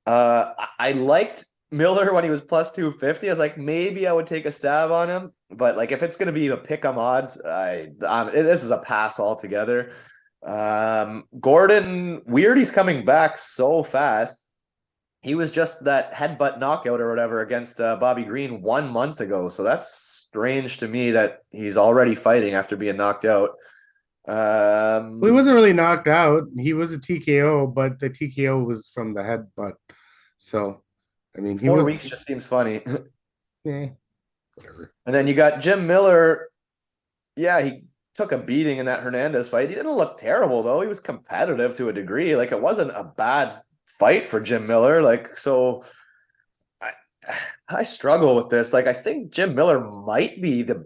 I liked Miller when he was plus 250. I was like, maybe I would take a stab on him. But like, if it's going to be a pick-em odds, this is a pass altogether. Gordon, weird he's coming back so fast. He was just that headbutt knockout or whatever against Bobby Green 1 month ago. So that's strange to me that he's already fighting after being knocked out. Well, he wasn't really knocked out. He was a TKO, but the TKO was from the headbutt. So, I mean, 4 weeks just seems funny. Yeah, whatever. And then you got Jim Miller. Yeah, he took a beating in that Hernandez fight. He didn't look terrible, though. He was competitive to a degree. Like, it wasn't a bad fight for Jim Miller. Like, so I struggle with this. Like, I think Jim Miller might be the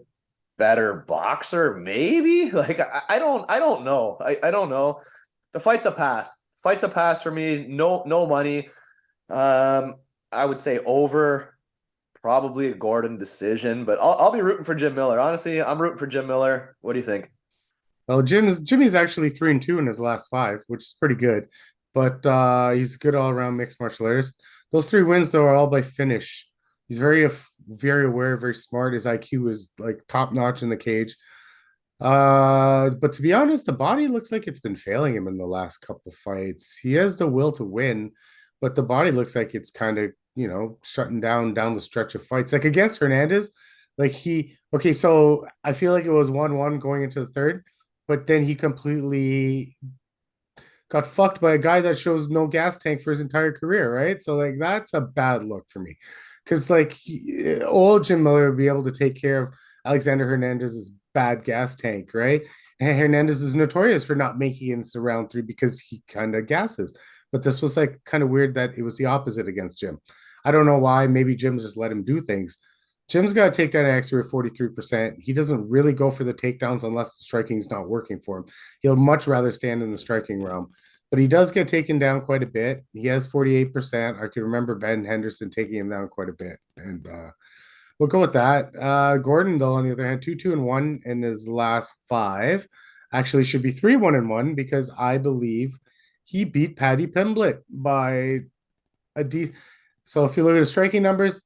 better boxer, maybe. Like, I don't know. I don't know. The fight's a pass. Fight's a pass for me. No money. I would say over, probably a Gordon decision, but I'll be rooting for Jim Miller. Honestly, I'm rooting for Jim Miller. What do you think? Well, Jimmy's actually 3-2 in his last 5, which is pretty good. But he's a good all-around mixed martial artist. Those 3 wins, though, are all by finish. He's very aware, very smart. His IQ is like top-notch in the cage. But to be honest, the body looks like it's been failing him in the last couple fights. He has the will to win, but the body looks like it's kind of, shutting down the stretch of fights. Like against Hernandez, like so I feel like it was 1-1 going into the third, but then he completely got fucked by a guy that shows no gas tank for his entire career, right? So like that's a bad look for me, because like old Jim Miller would be able to take care of Alexander Hernandez's bad gas tank, right? And Hernandez is notorious for not making it into round three because he kind of gasses. But this was like kind of weird that it was the opposite against Jim. I don't know why. Maybe Jim just let him do things. Jim's got a takedown accuracy of 43%. He doesn't really go for the takedowns unless the striking is not working for him. He'll much rather stand in the striking realm. But he does get taken down quite a bit. He has 48%. I can remember Ben Henderson taking him down quite a bit. And we'll go with that. Gordon, though, on the other hand, 2-2-1 in his last five. Actually, should be 3-1-1 because I believe he beat Paddy Pimblett by a decent. So if you look at his striking numbers,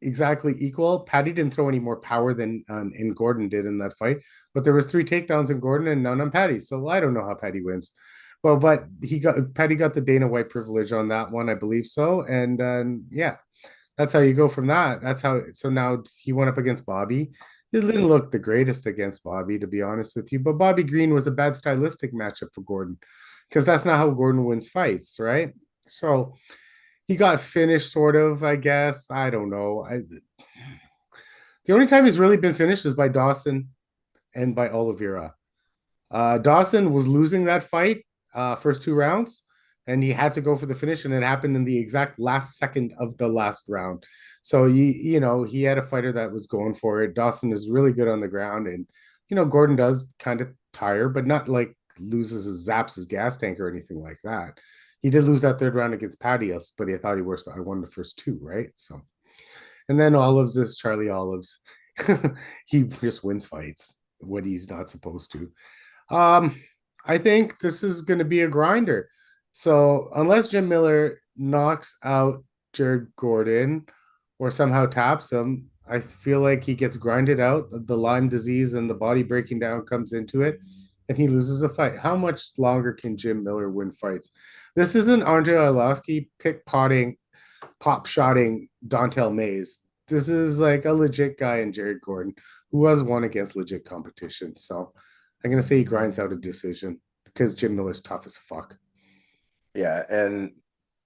exactly equal. Paddy didn't throw any more power than in Gordon did in that fight, but there was 3 takedowns in Gordon and none on Paddy. So I don't know how Paddy wins. But Paddy got the Dana White privilege on that one, I believe so. And yeah, that's how you go from that. That's how. So now he went up against Bobby. It didn't look the greatest against Bobby, to be honest with you. But Bobby Green was a bad stylistic matchup for Gordon because that's not how Gordon wins fights, right? So he got finished, sort of, I guess. I don't know. The only time he's really been finished is by Dawson and by Oliveira. Dawson was losing that fight first 2 rounds, and he had to go for the finish, and it happened in the exact last second of the last round. So he had a fighter that was going for it. Dawson is really good on the ground, and Gordon does kind of tire, but not like loses his zaps his gas tank or anything like that. He did lose that 3rd round against Patios, but I thought I won the first 2, right? So, and then Olives is Charlie Olives. He just wins fights when he's not supposed to. I think this is going to be a grinder. So unless Jim Miller knocks out Jared Gordon or somehow taps him, I feel like he gets grinded out. The Lyme disease and the body breaking down comes into it, and he loses a fight. How much longer can Jim Miller win fights? This isn't Andre Arlovski pick-potting, pop-shotting Dontel Mays. This is like a legit guy in Jared Gordon who has won against legit competition. So I'm going to say he grinds out a decision because Jim Miller's tough as fuck. Yeah, and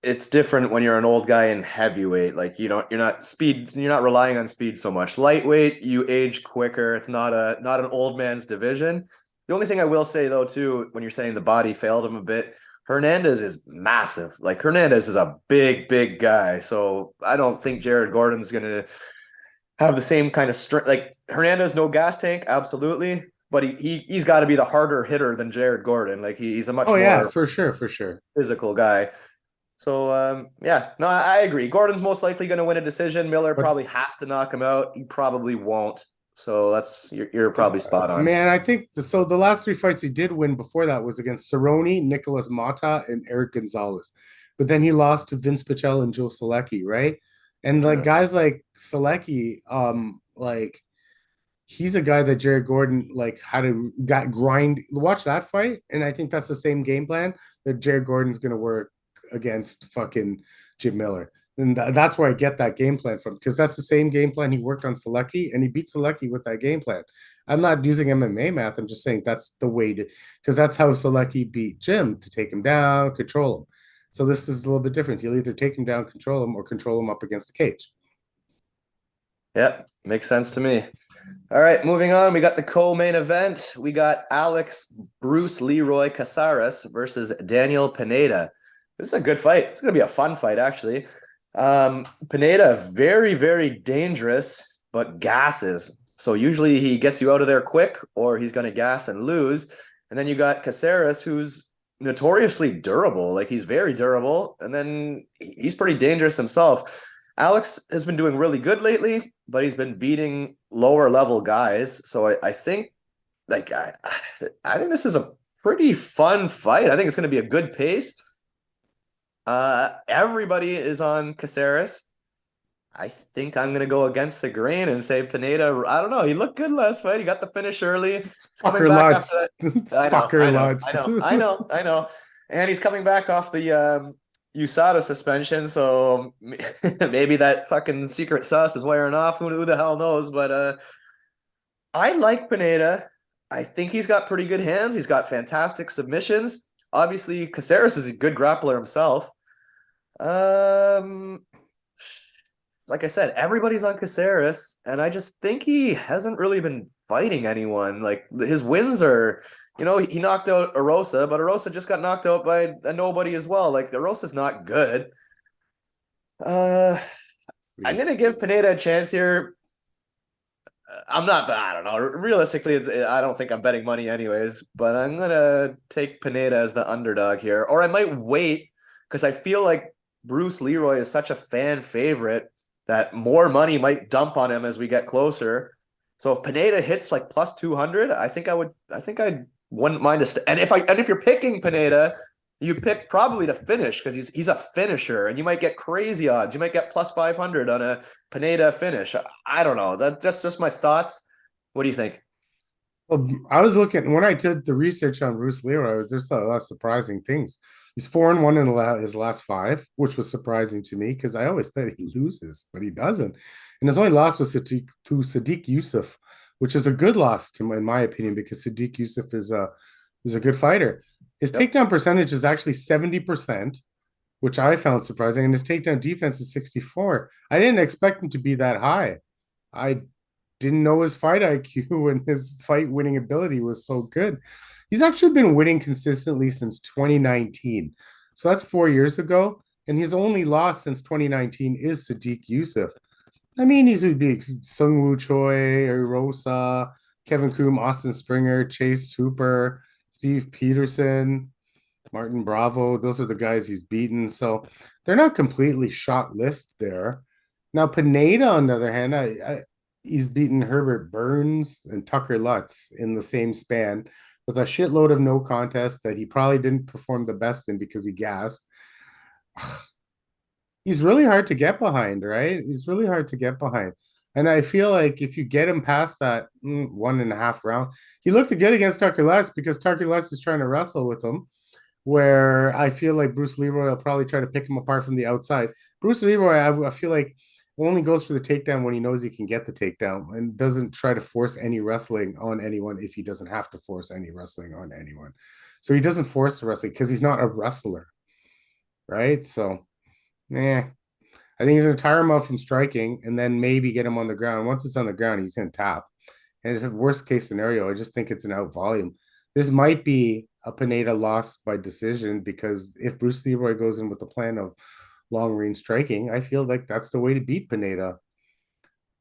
it's different when you're an old guy in heavyweight. Like you're not relying on speed so much. Lightweight, you age quicker. It's not an old man's division. The only thing I will say though, too, when you're saying the body failed him a bit, Hernandez is massive. Like Hernandez is a big guy. So I don't think Jared Gordon's gonna have the same kind of strength. Like Hernandez, no gas tank, absolutely. But he's got to be the harder hitter than Jared Gordon. Like he's a much more for sure physical guy. So yeah, no, I agree. Gordon's most likely going to win a decision. Miller probably has to knock him out. He probably won't. So you're probably spot on. Man, I think so. The last 3 fights he did win before that was against Cerrone, Nicholas Mata, and Eric Gonzalez. But then he lost to Vince Pichel and Joe Selecki, right? And like guys like Selecki, like he's a guy that Jared Gordon got grind. Watch that fight, and I think that's the same game plan that Jared Gordon's going to work against fucking Jim Miller. And that's where I get that game plan from, because that's the same game plan he worked on Selecki, and he beat Selecki with that game plan. I'm not using MMA math. I'm just saying that's the way to, because that's how Selecki beat Jim, to take him down, control him. So this is a little bit different. He'll either take him down, control him, or control him up against the cage. Yep, makes sense to me. All right, moving on. We got the co-main event. We got Alex Bruce Leroy Caceres versus Daniel Pineda. This is a good fight. It's going to be a fun fight, actually. Pineda, very dangerous, but gasses. So usually he gets you out of there quick, or he's going to gas and lose. And then you got Caceres, who's notoriously durable. Like he's very durable, and then he's pretty dangerous himself. Alex has been doing really good lately, but he's been beating lower level guys. So I think I think this is a pretty fun fight. I think it's going to be a good pace. Everybody is on Caceres. I think I'm going to go against the grain and say Pineda. I don't know. He looked good last fight. He got the finish early. Fucker lots. Fucker lots. I know. And he's coming back off the USADA suspension, so maybe that fucking secret sauce is wearing off. Who the hell knows? But I like Pineda. I think he's got pretty good hands. He's got fantastic submissions. Obviously, Caceres is a good grappler himself. Um, like I said, everybody's on Caceres, and I just think he hasn't really been fighting anyone. Like his wins are, he knocked out Arosa, but Arosa just got knocked out by a nobody as well. Like Arosa's not good. Uh, I'm gonna give Pineda a chance here. I don't know. Realistically, I don't think I'm betting money anyways, but I'm going to take Pineda as the underdog here. Or I might wait because I feel like Bruce Leroy is such a fan favorite that more money might dump on him as we get closer. So if Pineda hits like plus 200, I think I wouldn't mind and if you're picking Pineda, you pick probably to finish because he's a finisher, and you might get crazy odds. You might get plus 500 on a Pineda finish. I don't know. That's just my thoughts. What do you think? Well, I was looking when I did the research on Bruce Leroy. There's a lot of surprising things. He's 4-1 in his last five, which was surprising to me because I always thought he loses, but he doesn't. And his only loss was to Sadiq Yusuf, which is a good loss in my opinion, because Sadiq Yusuf is a good fighter. His takedown percentage is actually 70%, which I found surprising, and his takedown defense is 64. I didn't expect him to be that high. I didn't know his fight IQ and his fight winning ability was so good. He's actually been winning consistently since 2019. So that's 4 years ago. And his only loss since 2019 is Sadiq Yusuf. I mean, he's would be Sung Woo Choi, Rosa, Kevin Coom, Austin Springer, Chase Hooper, Steve Peterson, Martin Bravo. Those are the guys he's beaten. So they're not completely shot list there. Now, Pineda, on the other hand, he's beaten Herbert Burns and Tucker Lutz in the same span with a shitload of no contest that he probably didn't perform the best in because he gassed. He's really hard to get behind, right? He's really hard to get behind. And I feel like if you get him past that 1.5 round, he looked good against Tucker Lutz because Tucker Lutz is trying to wrestle with him, where I feel like Bruce Leroy will probably try to pick him apart from the outside. Bruce Leroy, I feel like, only goes for the takedown when he knows he can get the takedown and doesn't try to force any wrestling on anyone if he doesn't have to force any wrestling on anyone. So he doesn't force the wrestling because he's not a wrestler, right? So, I think he's going to tire him out from striking and then maybe get him on the ground. Once it's on the ground, he's going to tap. And if worst case scenario, I just think it's an out volume. This might be a Pineda loss by decision because if Bruce Leroy goes in with the plan of long range striking, I feel like that's the way to beat Pineda.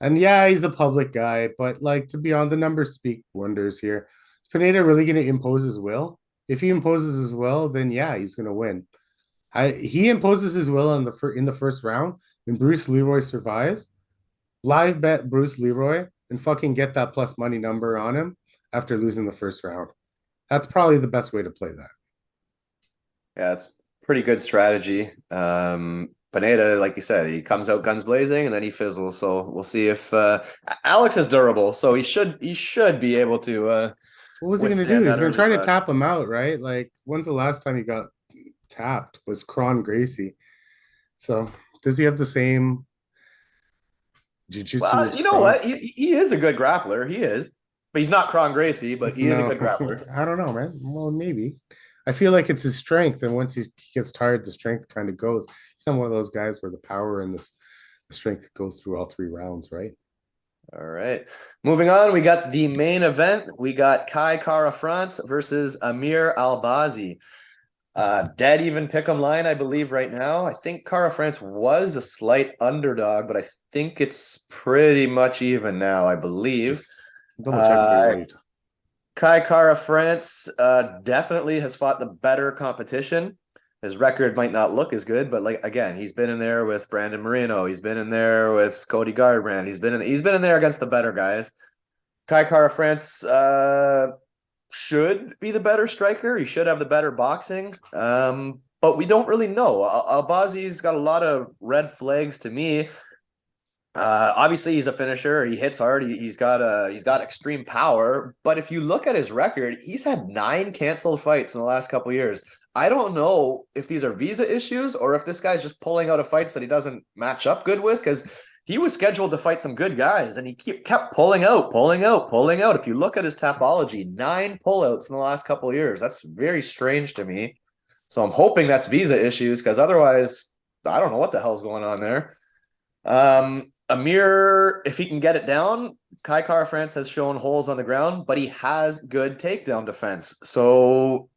And yeah, he's a public guy, but like, to be on, the numbers speak wonders here. Is Pineda really going to impose his will? If he imposes his will, then yeah, he's going to win. He imposes his will in the first round, and Bruce Leroy survives. Live bet Bruce Leroy and fucking get that plus money number on him after losing the first round. That's probably the best way to play that. Yeah, it's pretty good strategy. Pineda, like you said, he comes out guns blazing and then he fizzles. So we'll see if Alex is durable. So he should be able to. What was he going to do? He's going to try to tap him out, right? Like, when's the last time he got tapped? Was Kron Gracie? So does he have the same jiu-jitsu? Well, you know what? He is a good grappler. He is, but he's not Kron Gracie. But he is a good grappler. I don't know, man. Well, maybe. I feel like it's his strength, and once he gets tired, the strength kind of goes. He's not one of those guys where the power and the strength goes through all 3 rounds, right? All right. Moving on, we got the main event. We got Kara France versus Amir Albazi. Dead even pick'em line, I believe, right now. I think Kara France was a slight underdog, but I think it's pretty much even now, I believe. Double check for Kara France definitely has fought the better competition. His record might not look as good, but like again, he's been in there with Brandon Moreno. He's been in there with Cody Garbrandt. He's been in there against the better guys. Kara France should be the better striker. He should have the better boxing. But we don't really know. Albazi's got a lot of red flags to me. Obviously he's a finisher. He hits hard. He's got extreme power. But if you look at his record, he's had 9 canceled fights in the last couple of years. I don't know if these are visa issues or if this guy's just pulling out of fights that he doesn't match up good with, because he was scheduled to fight some good guys, and he kept pulling out, pulling out, pulling out. If you look at his Tapology, 9 pullouts in the last couple of years. That's very strange to me. So I'm hoping that's visa issues, because otherwise, I don't know what the hell's going on there. Amir, if he can get it down, Kara France has shown holes on the ground, but he has good takedown defense. So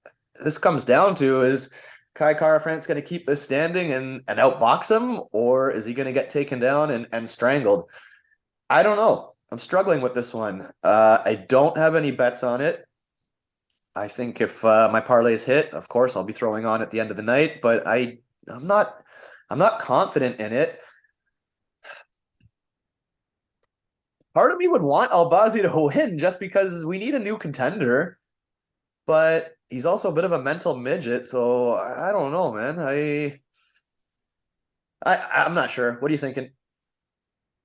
this comes down to, is Kara France going to keep this standing and outbox him, or is he going to get taken down and strangled? I don't know. I'm struggling with this one. I don't have any bets on it. I think if my parlays hit, of course, I'll be throwing on at the end of the night, but I'm not confident in it. Part of me would want Albazi to win just because we need a new contender, but he's also a bit of a mental midget, so I don't know, man. I'm not sure. What are you thinking?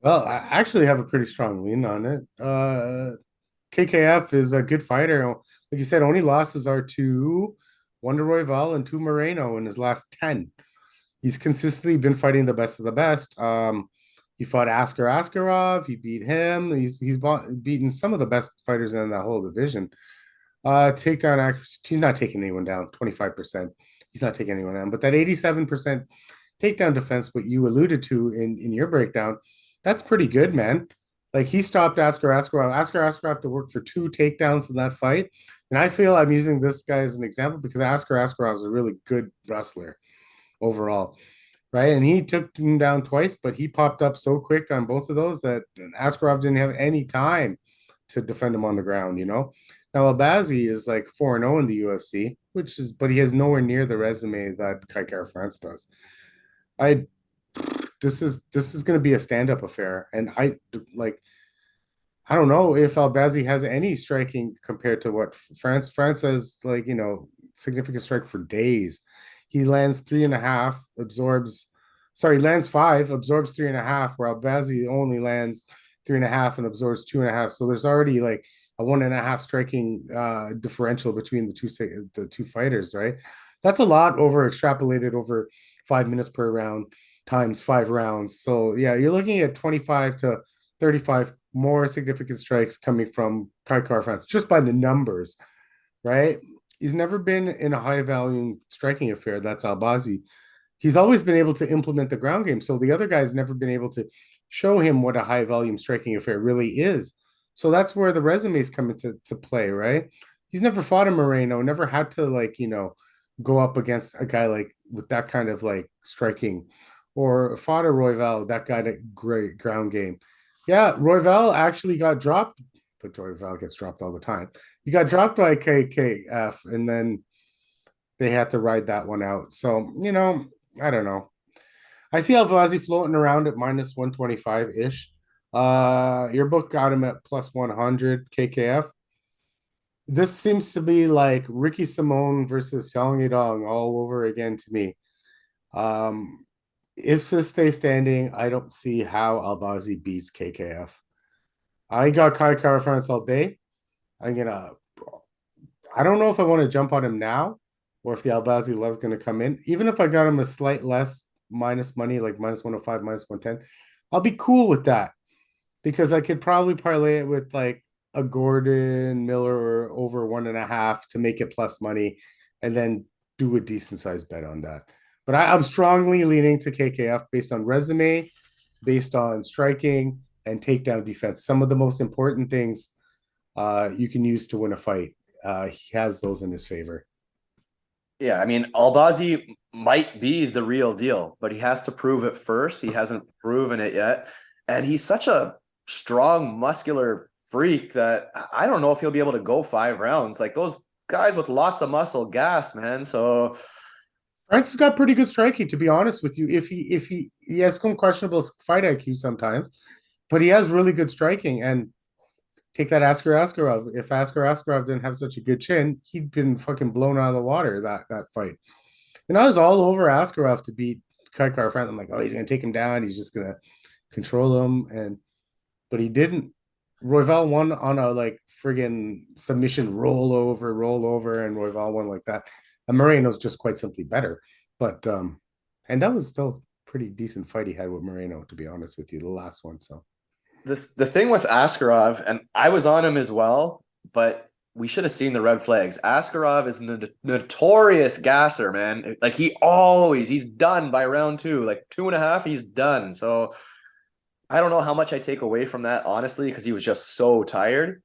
Well, I actually have a pretty strong lean on it. KKF is a good fighter. Like you said, only losses are to Wonder Royval and to Moreno in his last 10. He's consistently been fighting the best of the best. He fought Askar Askarov. He beat him. He's beaten some of the best fighters in that whole division. Takedown accuracy, he's not taking anyone down, 25%. He's not taking anyone down. But that 87% takedown defense, what you alluded to in your breakdown, that's pretty good, man. Like, he stopped Askar Askarov. Askar Askarov had to work for 2 takedowns in that fight. And I feel I'm using this guy as an example because Askar Askarov is a really good wrestler overall, right? And he took him down twice, but he popped up so quick on both of those that Askarov didn't have any time to defend him on the ground, you know? Now, Albazi is like 4-0 in the UFC, but he has nowhere near the resume that Kara France does. This is going to be a stand-up affair, and I don't know if Albazi has any striking compared to what France has, like, you know, significant strike for days. He lands 3.5, lands 5, absorbs 3.5, where Albazi only lands 3.5 and absorbs 2.5. So there's already like a 1.5 striking differential between the two fighters, right? That's a lot over extrapolated over 5 minutes per round times 5 rounds. So yeah, you're looking at 25 to 35 more significant strikes coming from Kara France just by the numbers, right? He's never been in a high volume striking affair. That's Albazi. He's always been able to implement the ground game. So the other guy's never been able to show him what a high volume striking affair really is. So that's where the resumes come into play, right? He's never fought a Moreno, never had to, like, you know, go up against a guy like with that kind of like striking, or fought a Royval, that guy that great ground game. Yeah, Royval actually got dropped, but Royval gets dropped all the time. He got dropped by KKF, and then they had to ride that one out. So, you know, I don't know. I see Albazi floating around at minus 125-ish. Your book got him at plus 100 KKF. This seems to be like Ricky Simone versus Xiang Yidong all over again to me. If this stays standing, I don't see how Albazi beats KKF. I got Kara France all day. I don't know if I want to jump on him now or if the Albazi love's going to come in. Even if I got him a slight less minus money, like minus 105, minus 110, I'll be cool with that because I could probably parlay it with like a Gordon Miller over 1.5 to make it plus money and then do a decent sized bet on that. But I'm strongly leaning to KKF based on resume, based on striking and takedown defense. Some of the most important things you can use to win a fight. He has those in his favor. Yeah, I mean, Albazi might be the real deal, but he has to prove it first. He hasn't proven it yet. And he's such a strong, muscular freak that I don't know if he'll be able to go 5 rounds. Like, those guys with lots of muscle gas, man. So France has got pretty good striking, to be honest with you. If he has some questionable fight IQ sometimes, but he has really good striking. And take that Askar Askarov. If Askar Askarov didn't have such a good chin, he'd been fucking blown out of the water that fight. And I was all over Askarov to beat Kara France. I'm like, oh, he's gonna take him down. He's just gonna control him, but he didn't. Royval won on a like friggin' submission rollover, and Royval won like that. And Moreno's just quite simply better. But and that was still pretty decent fight he had with Moreno, to be honest with you, the last one. So The thing with Askarov, and I was on him as well, but we should have seen the red flags. Askarov is the notorious gasser, man. Like he's done by round 2, like 2.5, he's done. So I don't know how much I take away from that, honestly, because he was just so tired.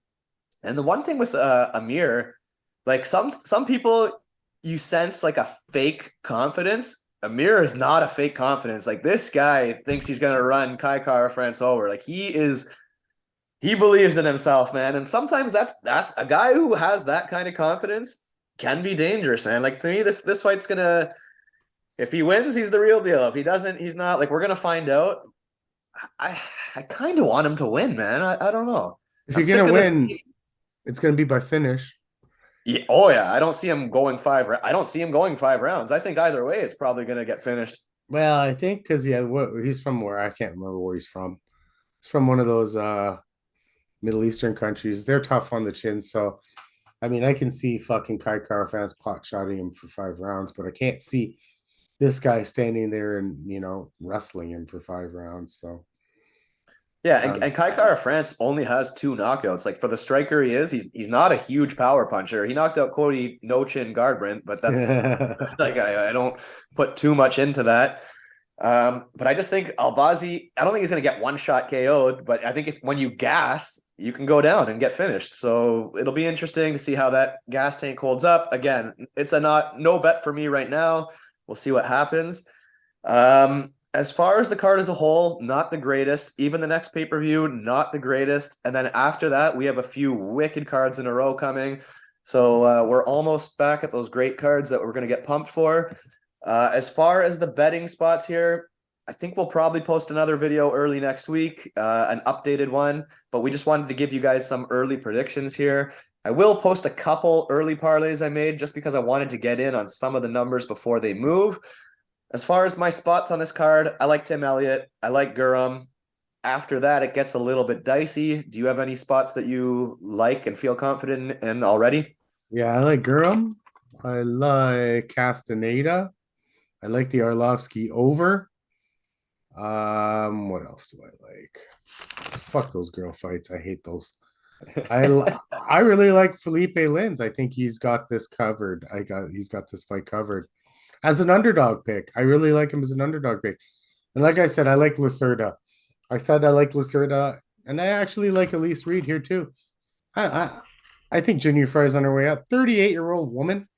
And the one thing with Amir, like some people, you sense like a fake confidence. Amir is not a fake confidence. Like this guy thinks he's gonna run Kara France over. Like he believes in himself, man. And sometimes that's a guy who has that kind of confidence can be dangerous, man. Like to me, this fight's gonna, if he wins, he's the real deal. If he doesn't, he's not. Like we're gonna find out. I kind of want him to win, man. I don't know. if I'm you're sick gonna of this. win, it's gonna be by finish. Yeah, oh yeah, I don't see him going 5. I don't see him going 5 rounds. I think either way, it's probably going to get finished. Well, I think because he's from where I can't remember where he's from. He's from one of those Middle Eastern countries. They're tough on the chin, so I mean I can see fucking Kara France pot shotting him for 5 rounds, but I can't see this guy standing there and wrestling him for 5 rounds. So Yeah, and Kara France only has 2 knockouts. Like for the striker he is, he's not a huge power puncher. He knocked out Cody No Chin Garbrandt, but that's like I don't put too much into that. But I just think Albazi, I don't think he's going to get one shot KO'd, but I think when you gas, you can go down and get finished. So it'll be interesting to see how that gas tank holds up. Again, it's no bet for me right now. We'll see what happens. As far as the card as a whole, not the greatest. Even the next pay-per-view, not the greatest. And then after that, we have a few wicked cards in a row coming. So we're almost back at those great cards that we're going to get pumped for. As far as the betting spots here, I think we'll probably post another video early next week, an updated one. But we just wanted to give you guys some early predictions here. I will post a couple early parlays I made just because I wanted to get in on some of the numbers before they move. As far as my spots on this card, I like Tim Elliott. I like Gurham. After that, it gets a little bit dicey. Do you have any spots that you like and feel confident in already? yeah, I like Gurham. I like Casteneda. I like the Arlovski over. What else do I like? Fuck those girl fights. I hate those. I really like Felipe Lins. I think he's got this covered. He's got this fight covered. As an underdog pick. I really like him as an underdog pick. And like I said, I like Lacerda. I said I like Lacerda, and I actually like Elise Reed here too. I think Junior Frey is on her way up. 38-year-old woman.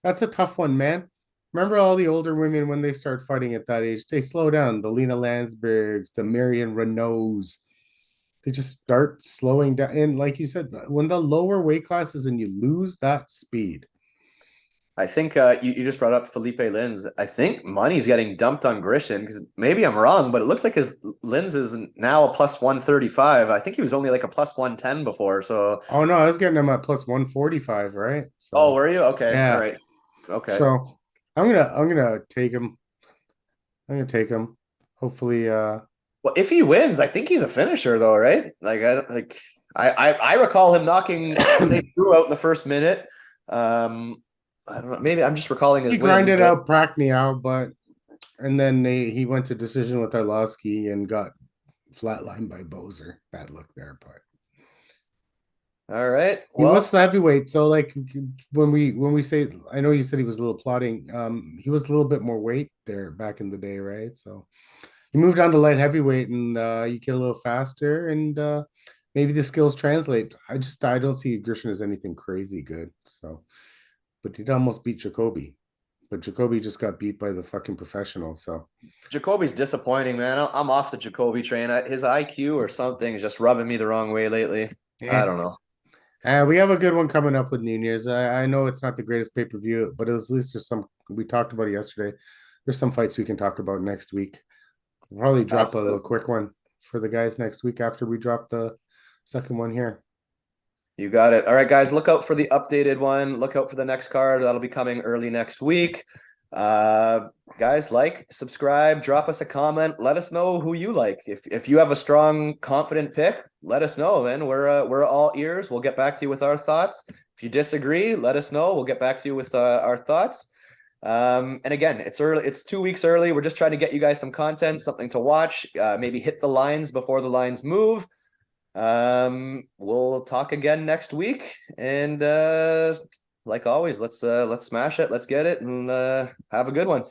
That's a tough one, man. Remember all the older women when they start fighting at that age, they slow down. The Lena Landsbergs, the Marion Renaults. They just start slowing down. And like you said, when the lower weight classes and you lose that speed. I think you just brought up Felipe Lins. I think money's getting dumped on Grishim because maybe I'm wrong, but it looks like his Lins is now a plus 135. I think he was only like a plus 110 before. So oh no, I was getting him at plus 145, right? So oh, were you? Okay. yeah. All right. Okay. So I'm gonna take him. I'm gonna take him. Hopefully well, if he wins, I think he's a finisher though, right? Like I don't like I recall him knocking Drew out in the first minute. I don't know. Maybe I'm just recalling his he grinded out Brackney out, but and then he went to decision with Arlovski and got flatlined by Bozer. Bad luck there, but all right. He was heavyweight, so like when we say, I know you said he was a little plotting. He was a little bit more weight there back in the day, right? So he moved on to light heavyweight, and you get a little faster, and maybe the skills translate. I don't see Grisham as anything crazy good. So, but he'd almost beat Jacoby, but Jacoby just got beat by the fucking professional. So Jacoby's disappointing, man. I'm off the Jacoby train. His IQ or something is just rubbing me the wrong way lately. I don't know. We have a good one coming up with Nunez. I know it's not the greatest pay-per-view, but at least there's some, we talked about it yesterday. There's some fights we can talk about next week. We'll probably drop a little quick one for the guys next week after we drop the second one here. You got it. All right, guys, look out for the updated one. Look out for the next card. That'll be coming early next week. Guys, like, subscribe, drop us a comment. Let us know who you like. If you have a strong, confident pick, let us know, man. We're all ears. We'll get back to you with our thoughts. If you disagree, let us know. We'll get back to you with our thoughts. And again, it's early, it's 2 weeks early. We're just trying to get you guys some content, something to watch, maybe hit the lines before the lines move. We'll talk again next week, and like always, let's smash it, let's get it, and have a good one.